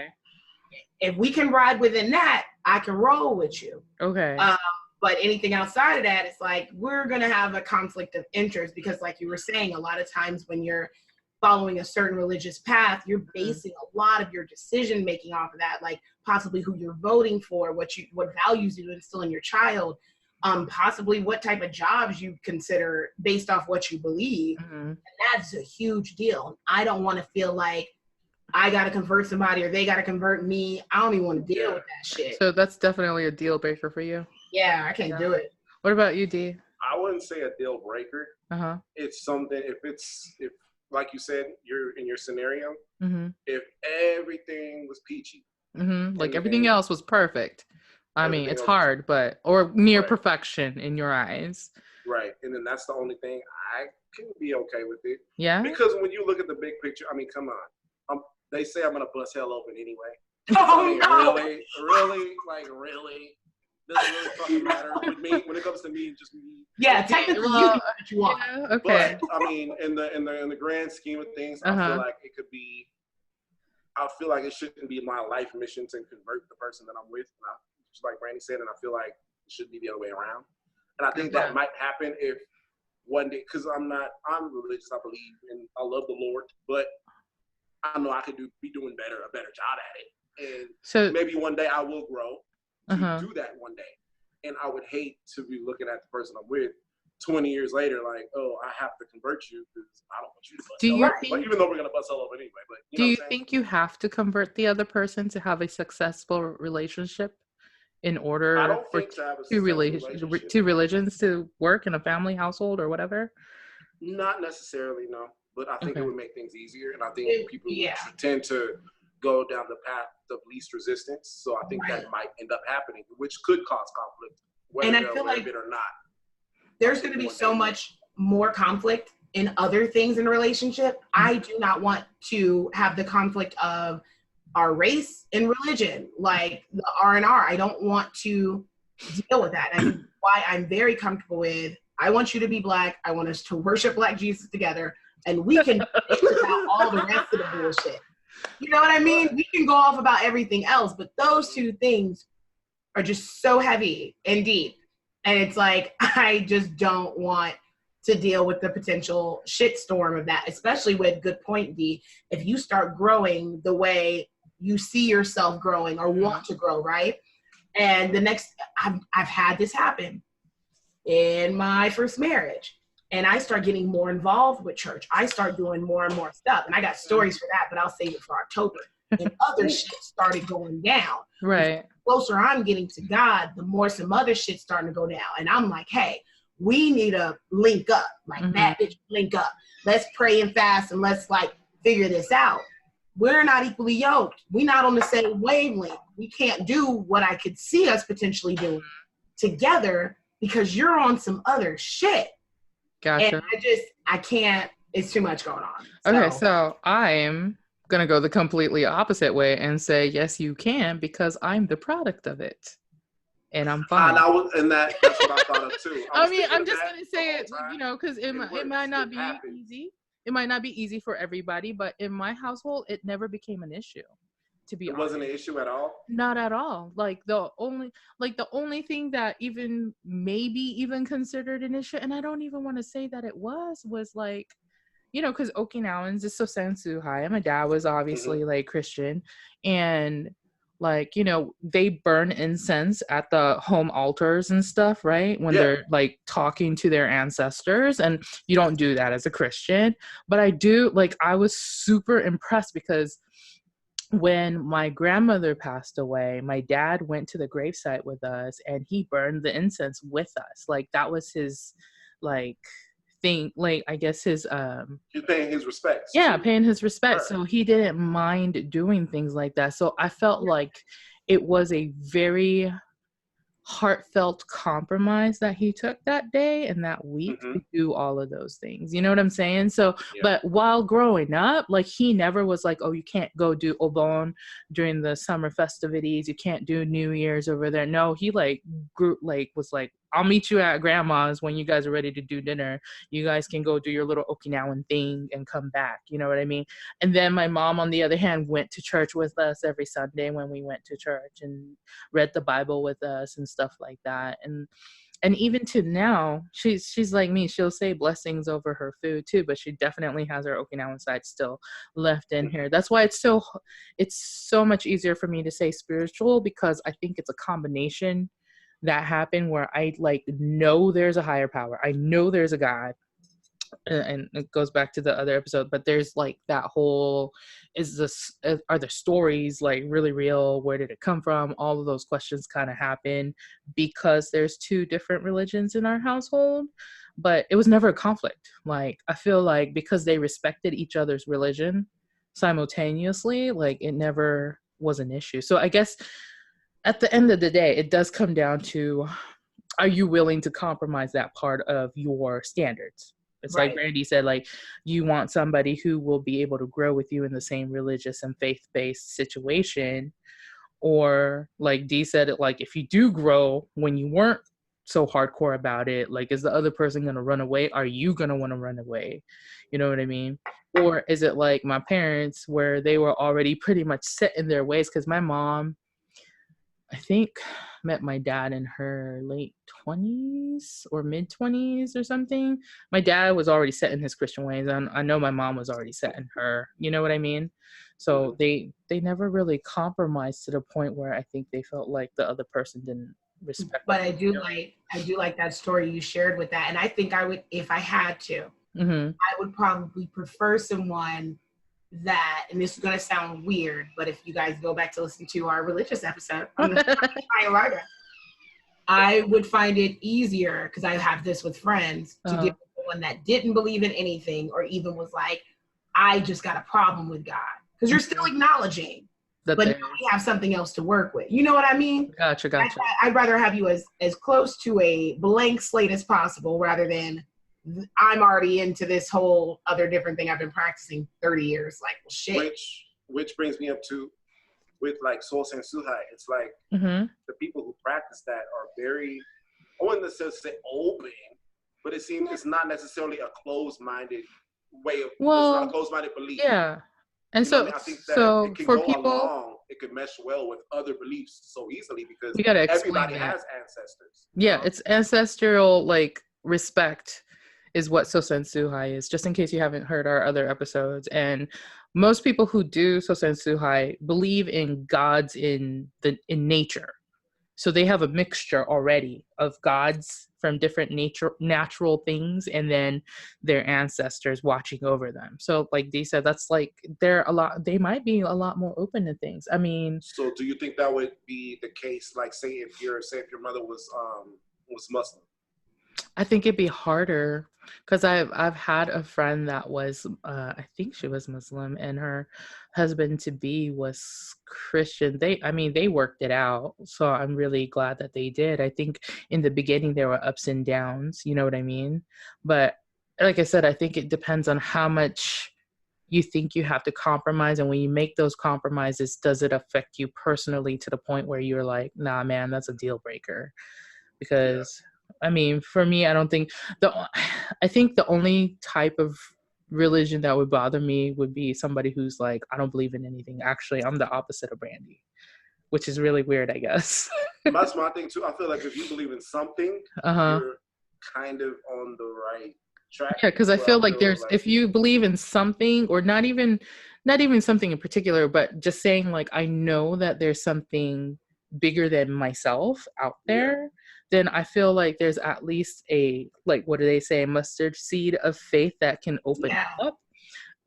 if we can ride within that, I can roll with you. Okay. But anything outside of that, it's like, we're going to have a conflict of interest because like you were saying, a lot of times when you're following a certain religious path, you're basing a lot of your decision making off of that, like possibly who you're voting for, what values you instill in your child, possibly what type of jobs you consider based off what you believe. And that's a huge deal. I don't want to feel like I got to convert somebody or they got to convert me. I don't even want to deal with that shit. So that's definitely a deal breaker for you. Yeah, I can't do it. What about you, D? I wouldn't say a deal breaker. It's something, if like you said, you're in your scenario, if everything was peachy. Like everything else was perfect. I mean, it's hard, but, or near perfection in your eyes. Right. And then that's the only thing I can be okay with it. Yeah. Because when you look at the big picture, I mean, come on. They say I'm going to bust hell open anyway. Oh, I mean, no. really? Doesn't really fucking matter with me when it comes to me. Just me. Yeah, technically you can do what you want. Yeah, okay. But I mean, in the grand scheme of things, I feel like it could be. I feel like it shouldn't be my life mission to convert the person that I'm with. Just like Brandy said, and I feel like it should be the other way around. And I think that might happen if one day, because I'm religious. I believe and I love the Lord, but I know I could be doing a better job at it. And so maybe one day I will grow to do that one day. And I would hate to be looking at the person I'm with 20 years later, like, oh, I have to convert you because I don't want you to bust hell up. Even though we're going to bust hell up anyway. But do you think you have to convert the other person to have a successful relationship in order for two religions to work in a family household or whatever? Not necessarily, no. But I think it would make things easier. And I think people tend to go down the path of least resistance. So I think that might end up happening, which could cause conflict, whether they're aware of it or not. There's going to be so much more conflict in other things in a relationship. I do not want to have the conflict of our race and religion, like the R&R. I don't want to deal with that. And why I'm very comfortable with, I want you to be Black. I want us to worship Black Jesus together. And we can bitch about all the rest of the bullshit. You know what I mean? We can go off about everything else, but those two things are just so heavy and deep. And it's like, I just don't want to deal with the potential shitstorm of that, especially with, good point, D, if you start growing the way you see yourself growing or want to grow, right? And I've had this happen in my first marriage. And I start getting more involved with church. I start doing more and more stuff. And I got stories for that, but I'll save it for October. And other shit started going down. Right. The closer I'm getting to God, the more some other shit starting to go down. And I'm like, hey, we need to link up. Like, that bitch, link up. Let's pray and fast and let's like figure this out. We're not equally yoked. We're not on the same wavelength. We can't do what I could see us potentially doing together because you're on some other shit. Gotcha. And I can't, it's too much going on. Okay, so I'm going to go the completely opposite way and say, yes, you can, because I'm the product of it. And I'm fine. That's what I thought of too. I mean, I'm just going to say it, because it might not be easy. It might not be easy for everybody, but in my household, it never became an issue. To be honest, it wasn't an issue at all. Not at all. Like the only thing that even maybe even considered an issue, and I don't even want to say that it was like, because Okinawans is so sensu high. My dad was obviously like Christian, and like, they burn incense at the home altars and stuff, right? When they're like talking to their ancestors, and you don't do that as a Christian. But I do, like, I was super impressed because when my grandmother passed away, my dad went to the gravesite with us and he burned the incense with us. Like, that was his, like, thing, like, I guess his he's paying his respects. Yeah, paying his respects. So he didn't mind doing things like that. So I felt like it was a very heartfelt compromise that he took that day and that week to do all of those things. You know what I'm saying? So, but while growing up, like, he never was like, oh, you can't go do Obon during the summer festivities. You can't do New Year's over there. No, he like grew, like, was like, I'll meet you at grandma's when you guys are ready to do dinner. You guys can go do your little Okinawan thing and come back. You know what I mean? And then my mom, on the other hand, went to church with us every Sunday when we went to church and read the Bible with us and stuff like that. And even to now, she's like me. She'll say blessings over her food too, but she definitely has her Okinawan side still left in here. That's why it's so much easier for me to say spiritual, because I think it's a combination that happened where I like know there's a higher power. I know there's a God. And it goes back to the other episode, but there's like that whole, are the stories like really real? Where did it come from? All of those questions kind of happen because there's two different religions in our household, but it was never a conflict. Like, I feel like because they respected each other's religion simultaneously, like it never was an issue. So I guess at the end of the day, it does come down to, are you willing to compromise that part of your standards? It's right. Like Brandy said, like, you want somebody who will be able to grow with you in the same religious and faith-based situation. Or like Dee said, like, if you do grow when you weren't so hardcore about it, like, is the other person going to run away? Are you going to want to run away? You know what I mean? Or is it like my parents, where they were already pretty much set in their ways? Because my mom, I think, met my dad in her late 20s or mid 20s or something. My dad was already set in his Christian ways, and I know my mom was already set in her. You know what I mean? So they never really compromised to the point where I think they felt like the other person didn't respect. But I do like that story you shared with that, and I think I would, if I had to, I would probably prefer someone that, and this is going to sound weird, but if you guys go back to listen to our religious episode on the I would find it easier, because I have this with friends, to deal with someone that didn't believe in anything, or even was like, I just got a problem with God, because you're still acknowledging that, but now we have something else to work with. You know what I mean? Gotcha. I'd rather have you as close to a blank slate as possible, rather than I'm already into this whole other different thing I've been practicing 30 years. Like, well, shit. Which brings me up to, with like Sosen Suhai, it's like the people who practice that are very, I wouldn't necessarily say open, but it seems it's not necessarily a closed-minded way of, it's not a closed-minded belief. Yeah. And so, I think that so it can for go people, along, it can mesh well with other beliefs so easily, because everybody has ancestors. Yeah, it's ancestral, like, respect is what Sosen Suhai is, just in case you haven't heard our other episodes. And most people who do Sosen Suhai believe in gods in nature. So they have a mixture already of gods from different natural things, and then their ancestors watching over them. So like Dee said, that's like, they might be a lot more open to things. I mean, so do you think that would be the case, like say if your mother was Muslim? I think it'd be harder, because I've had a friend that was I think she was Muslim, and her husband to be was Christian. They worked it out, so I'm really glad that they did. I think in the beginning there were ups and downs, you know what I mean? But like I said, I think it depends on how much you think you have to compromise, and when you make those compromises, does it affect you personally to the point where you're like, nah man, that's a deal breaker? Because I mean, for me, I think the only type of religion that would bother me would be somebody who's like, I don't believe in anything. Actually, I'm the opposite of Brandy, which is really weird, I guess. That's my thing too. I feel like if you believe in something, you're kind of on the right track. Yeah, because I feel like if you believe in something, or not even something in particular, but just saying like, I know that there's something bigger than myself out there, then I feel like there's at least a, like, what do they say, mustard seed of faith that can open up.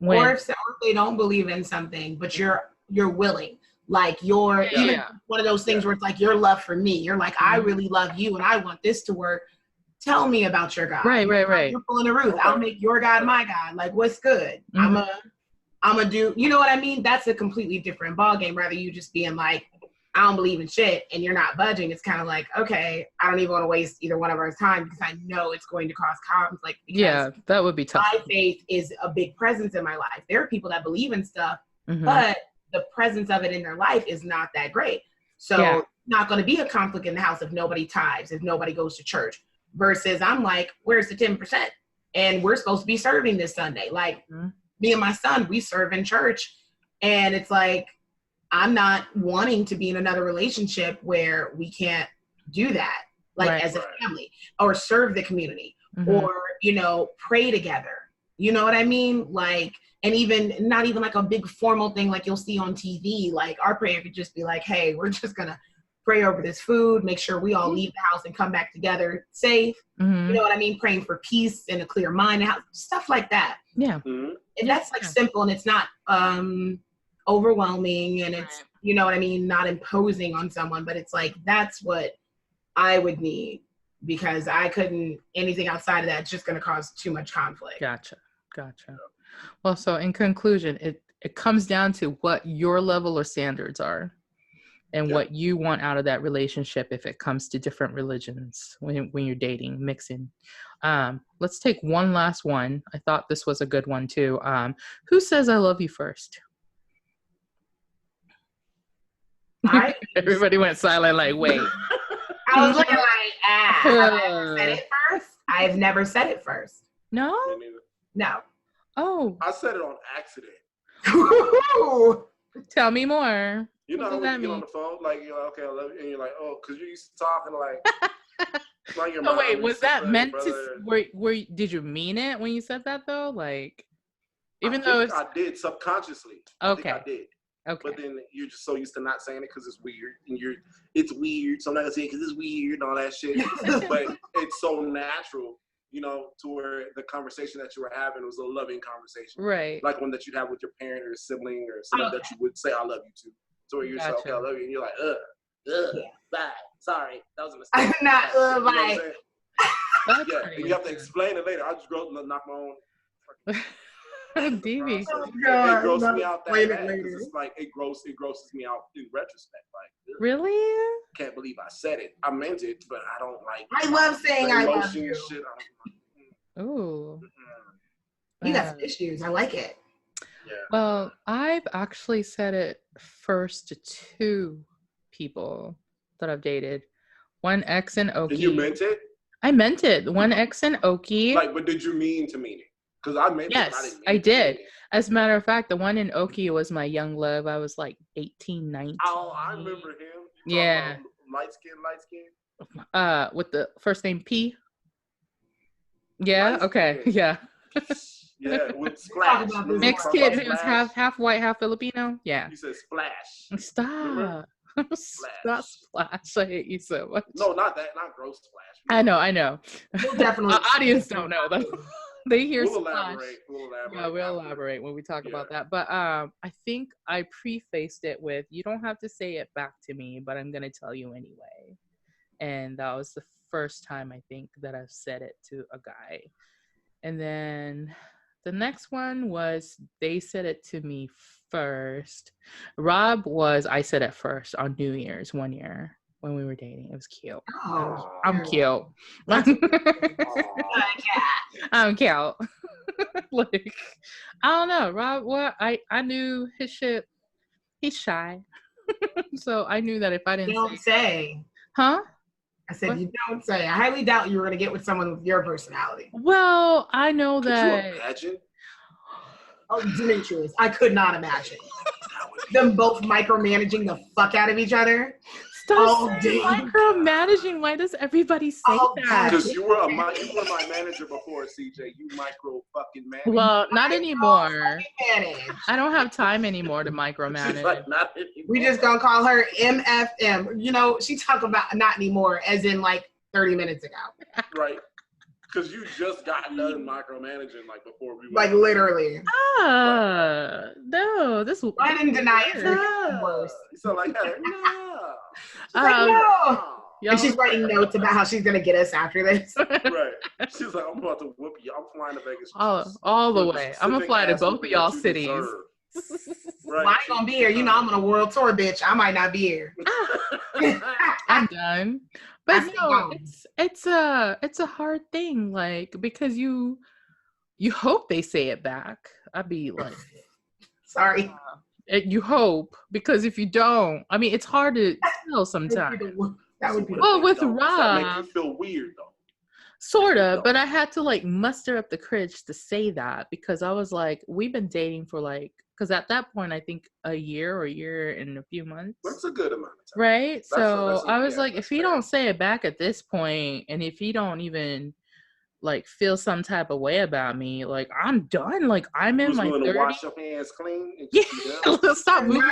Or if they don't believe in something, but you're willing, like you're even one of those things where it's like your love for me, you're like, I really love you and I want this to work. Tell me about your God. Right. You're pulling the roof. I'll make your God my God. Like, what's good? I'm a do. You know what I mean? That's a completely different ballgame. Rather you just being like, I don't believe in shit, and you're not budging. It's kind of like, okay, I don't even want to waste either one of our time, because I know it's going to cause conflict. Yeah, that would be tough. My faith is a big presence in my life. There are people that believe in stuff, but the presence of it in their life is not that great. So not going to be a conflict in the house if nobody tithes, if nobody goes to church. Versus I'm like, where's the 10%? And we're supposed to be serving this Sunday. Like me and my son, we serve in church. And it's like, I'm not wanting to be in another relationship where we can't do that, like as a family, or serve the community, or, you know, pray together. You know what I mean? Like, and even not even like a big formal thing like you'll see on TV. Like our prayer could just be like, hey, we're just going to pray over this food, make sure we all leave the house and come back together safe. You know what I mean? Praying for peace and a clear mind, stuff like that. Yeah. And that's like simple, and it's not overwhelming, and it's, you know what I mean, not imposing on someone, but it's like, that's what I would need, because I couldn't, anything outside of that, it's just going to cause too much conflict. Gotcha. Well, so in conclusion, it comes down to what your level or standards are, and what you want out of that relationship if it comes to different religions when you're dating, mixing. Let's take one last one. I thought this was a good one too. Who says I love you first? Everybody went silent like, wait. I was looking like, have I ever said it first? I've never said it first. No? No. Oh. I said it on accident. Tell me more. You know when you get on the phone, like, you're like, okay, I love you, and you're like, oh, because you used to talking like your mom. Wait, was that meant to, did you mean it when you said that though? Like, even though it's... I did subconsciously. Okay. I did. Okay. But then you're just so used to not saying it because it's weird, and it's weird, so I'm not gonna say it because it's weird and all that shit. But it's so natural, you know, to where the conversation that you were having was a loving conversation, right? Like one that you'd have with your parent or a sibling or somebody that you would say "I love you" to. So where you're like, okay, I love you, and you're like, bye, sorry, that was a mistake. I'm not, bye. Yeah, and you have to explain it later. I just go knock my own. DB. It grosses me out that bad, because it's like it grosses me out in retrospect. Like, really? Can't believe I said it. I meant it, but I don't like. I love saying I love you. Shit, Ooh. You got some issues. I like it. Yeah. Well, I've actually said it first to two people that I've dated. One ex in Okie. And you meant it? I meant it. One ex in Okie. Like, but did you mean to mean it? Because I meant it. Yes, I did. As a matter of fact, the one in Okie was my young love. I was like 18, 19. Oh, I remember him. Yeah. Light skin. With the first name P. Yeah. Light Okay. skin. Yeah. Yeah, with Splash. Mixed kid who's half white, half Filipino. Yeah. You said Splash. Stop. Stop Splash. I hate you so much. No, not that. Not gross Splash. I know. We'll definitely. Our audience don't know though. They hear we'll Splash. Elaborate. Yeah, we'll elaborate when we talk about that. But I think I prefaced it with, you don't have to say it back to me, but I'm gonna tell you anyway. And that was the first time I think that I've said it to a guy. And then the next one was they said it to me first. Rob was, I said it first on New Year's one year when we were dating. It was cute. Oh, I'm cute. I'm cute. Like, I don't know. Rob, what I knew his shit. He's shy. So I knew that if I didn't say. Huh? I said, what? You don't say. I highly doubt you were going to get with someone with your personality. Well, I know that. Could you imagine? Oh, Demetrius, I could not imagine. Them both micromanaging the fuck out of each other. Stop saying micromanaging. Why does everybody say that? Because you were my manager before, CJ. You micro fucking manage. Well, not anymore. I don't have time anymore to micromanage. Like, not anymore. We just gonna call her MFM. You know, she talked about not anymore, as in like 30 minutes ago. Right. Because you just got done micromanaging like before we were. Like literally. No. This. I didn't deny it. Worse. So like, no. No. And she's writing notes about how she's gonna get us after this. Right. She's like, I'm about to whoop you. I'm flying to Vegas. All the way. I'm gonna fly to both of y'all cities. Right. Well, I ain't gonna be here. You know, I'm on a world tour, bitch. I might not be here. I'm done. But no, it's a hard thing, like, because you hope they say it back. I'd be like, sorry. You hope, because if you don't, I mean, it's hard to tell sometimes. That would be Well, with Does that make you Rob, feel weird though? sort of, but I had to like muster up the courage to say that because I was like, we've been dating for like, because at that point, I think a year and a few months. That's a good amount of time. Right? So I was yeah, like, if he don't say it back at this point, and if he don't even like feel some type of way about me, like I'm done. Like I'm in You was my willing to 30s. wash your hands clean and Yeah, just be done? stop moving.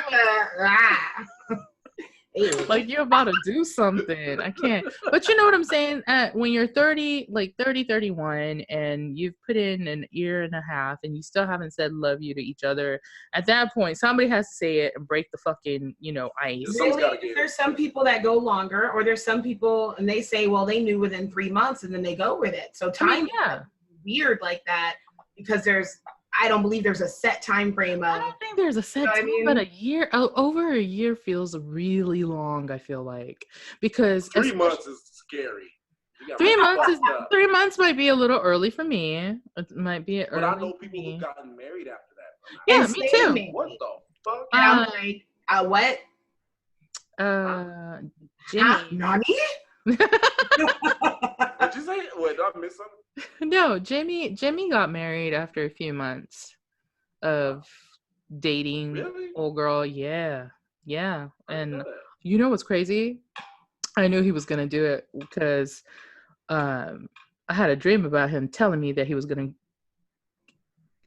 Like you're about to do something. I can't. But you know what I'm saying? When you're 30, like 30, 31, and you've put in an year and a half and you still haven't said love you to each other, at that point, somebody has to say it and break the fucking, ice. Really? There's some people that go longer, or there's some people and they say, well, they knew within 3 months and then they go with it. So time is weird like that because I don't believe there's a set time frame. I don't think there's a set time, but a year, over a year feels really long, I feel like. Because 3 months is scary. 3 months might be a little early for me. It might be early. But I know people who've gotten married after that. Yeah, me too. What the fuck? And I'm like, what? Jimmy. Nani? Did you say it? Wait, did I miss something? No, Jimmy got married after a few months of dating. Really? Old girl. Yeah. And you know what's crazy? I knew he was gonna do it because I had a dream about him telling me that he was gonna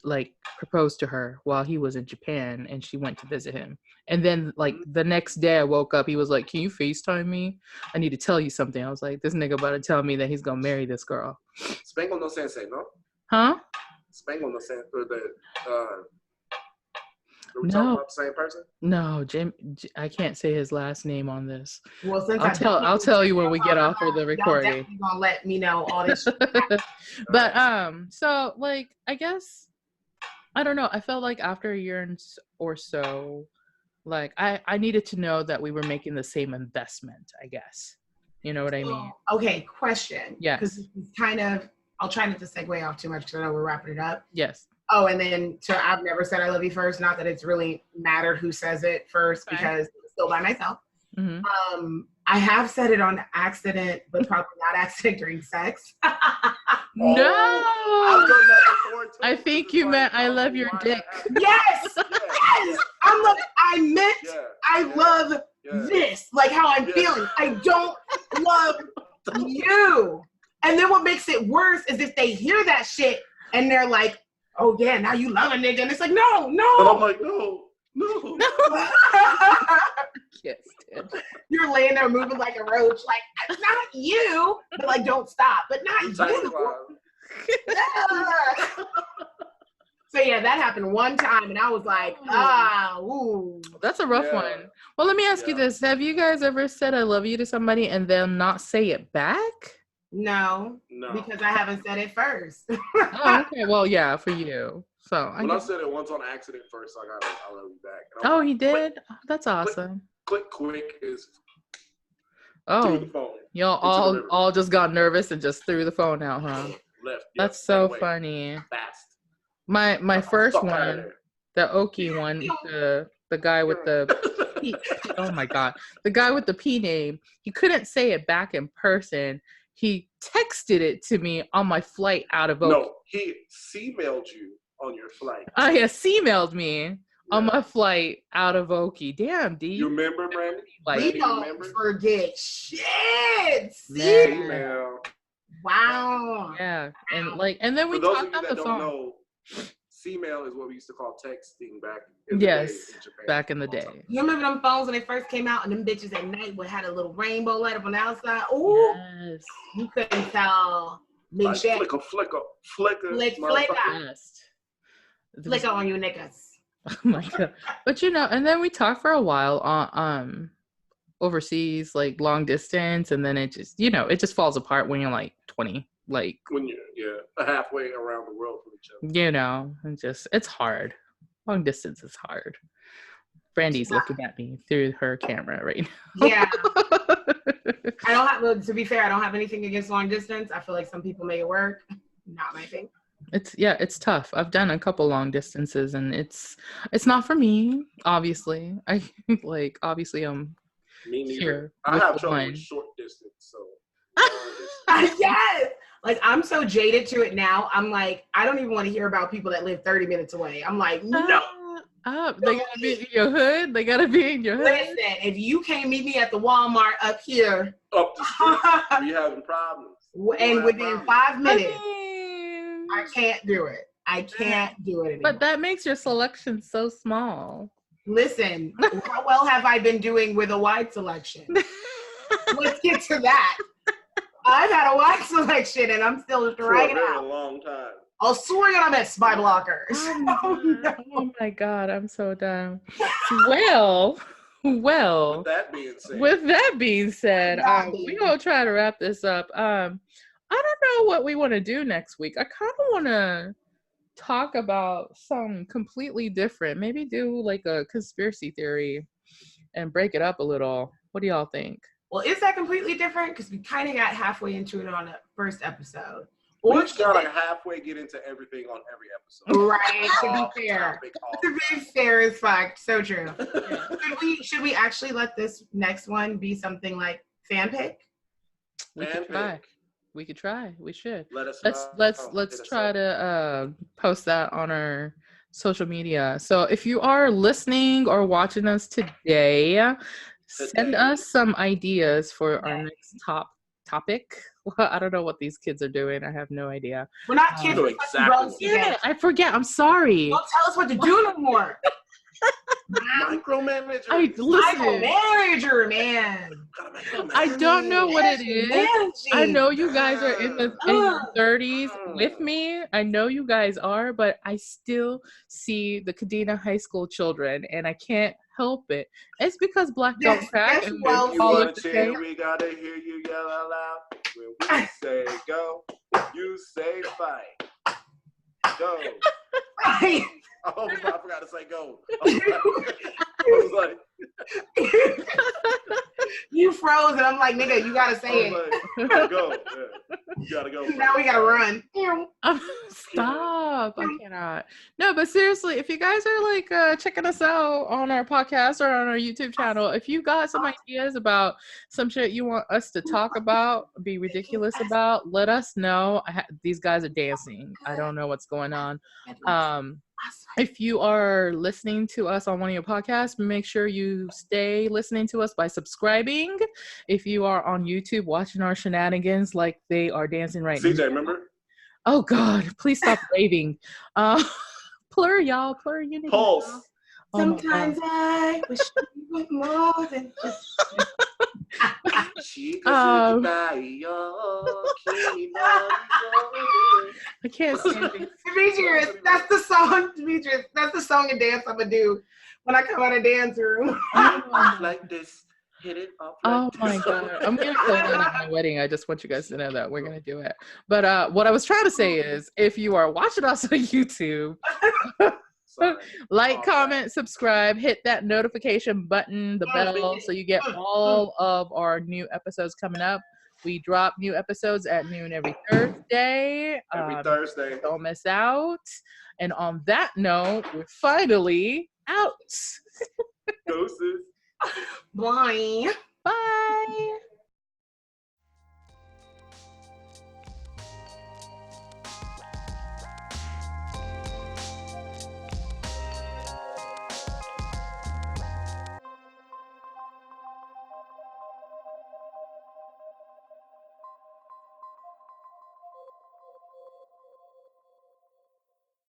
like propose to her while he was in Japan and she went to visit him. And then like the next day I woke up, he was like, "Can you FaceTime me? I need to tell you something." I was like, this nigga about to tell me that he's gonna marry this girl. Spangle no sensei, no? Huh? Spangle no sensei, or are we No. talking about the same person? No, I can't say his last name on this. Well, since I'll tell you when we get off of the recording. Y'all definitely gonna let me know all this shit. But so like I guess I don't know. I felt like after a year or so, like I needed to know that we were making the same investment, I guess. You know what I mean? Okay, question. Yes. Because it's kind of, I'll try not to segue off too much because I know we're wrapping it up. Yes. Oh, and then so I've never said I love you first. Not that it's really mattered who says it first because I'm still by myself. Mm-hmm. I have said it on accident, but probably not accident during sex. No. I've done that before too. I think you meant I love your dick. Yes. Yes. I love this. Like how I'm feeling. I don't love you. And then what makes it worse is if they hear that shit and they're like, oh yeah, now you love a nigga. And it's like, no. But I'm like, no. Yes, dude. You're laying there moving like a roach, like, not you. But like, don't stop. But not you. So yeah, that happened one time and I was like, ooh. That's a rough one. Well, let me ask you this. Have you guys ever said I love you to somebody and then not say it back? No, because I haven't said it first. Oh, okay. Well, yeah, for you. So I said it once on accident first, I got I love you back. Oh, he did? That's awesome. Click quick is through the phone. Y'all all just got nervous and just threw the phone out, huh? Left. That's so funny. Fast. My first one, the Oki one, the guy with the P, oh my god, the guy with the P name, he couldn't say it back in person. He texted it to me on my flight out of Oki. No, he C-mailed you on your flight. Oh yeah, C-mailed me on my flight out of Oki. Damn, D. You remember, Brandy? Like, you don't forget shit. C-mail. Wow. Yeah, and then we talked on the phone. Know, C-mail is what we used to call texting back in the day in Japan. Back in the day. You remember them phones when they first came out and them bitches at night would had a little rainbow light up on the outside? Ooh. Yes. You couldn't tell. Big shit. Flicker. Flicker on you niggas. Oh my god. But and then we talked for a while on overseas, like long distance, and then it just it just falls apart when you're like 20. Like when you're halfway around the world from each other. It's hard. Long distance is hard. Brandy's looking at me through her camera right now. Yeah. To be fair, I don't have anything against long distance. I feel like some people make it work. Not my thing. It's tough. I've done a couple long distances, and it's not for me. Obviously, obviously I'm Me neither. here I with have the trouble one. with short distance, so long distance. Yes. Like, I'm so jaded to it now. I'm like, I don't even want to hear about people that live 30 minutes away. I'm like, no. They gotta be in your hood. They gotta be in your hood. Listen, if you can't meet me at the Walmart up here, Up the street, we having problems. and within 5 minutes, I I can't do it. I can't do it anymore. But that makes your selection so small. Listen, how well have I been doing with a wide selection? Let's get to that. I've had a wide selection, and I'm still dragging for a out. very long time. I'll swing it on that spy blockers. Oh my God, I'm so done. Well. With that being said, we're gonna try to wrap this up. I don't know what we want to do next week. I kind of want to talk about something completely different. Maybe do like a conspiracy theory and break it up a little. What do y'all think? Well, is that completely different? Because we kind of got halfway into it on the first episode. We just gotta halfway get into everything on every episode. Right, to be fair. To be fair as fuck. So true. Should we actually let this next one be something like fan pick? We could try. We could try. We should. Let's try to post that on our social media. So if you are listening or watching us today, send us some ideas for our next topic. Well, I don't know what these kids are doing. I have no idea. We're not kids. I forget. I'm sorry. Don't tell us what to do no more. Micromanager. Micromanager, man. I don't know what it is. I know you guys are in your 30s with me. I know you guys are, but I still see the Kadena High School children, and I can't help it. It's because Black don't crack. If you want to cheer, we gotta hear you yell out loud. When we say go, you say fight. Go. Oh, I forgot to say go. I was like, you froze, and I'm like, nigga, you gotta say it. Like, go. Yeah. You gotta go. Now we gotta run. Stop. I cannot. No, but seriously, if you guys are like checking us out on our podcast or on our YouTube channel, if you got some ideas about some shit you want us to talk about, be ridiculous about, let us know. These guys are dancing. I don't know what's going on. If you are listening to us on one of your podcasts, make sure you stay listening to us by subscribing. If you are on YouTube watching our shenanigans like they are dancing right now. CJ, remember? Oh God, please stop raving. Plur, y'all. Plur, you need Pulse. Oh sometimes I wish you would more than just. I can't stand it. Demetrius, that's the song. Demetrius, that's the song and dance I'm gonna do when I come out of dance room. Like this. Hit it up. Oh my God. I'm going to play that at my wedding. I just want you guys to know that we're going to do it. But what I was trying to say is, if you are watching us on YouTube, like, comment, subscribe, hit that notification button, the bell, so you get all of our new episodes coming up. We drop new episodes at noon every Thursday. Thursday. Don't miss out. And on that note, we're finally out. Doses. Bye. Bye.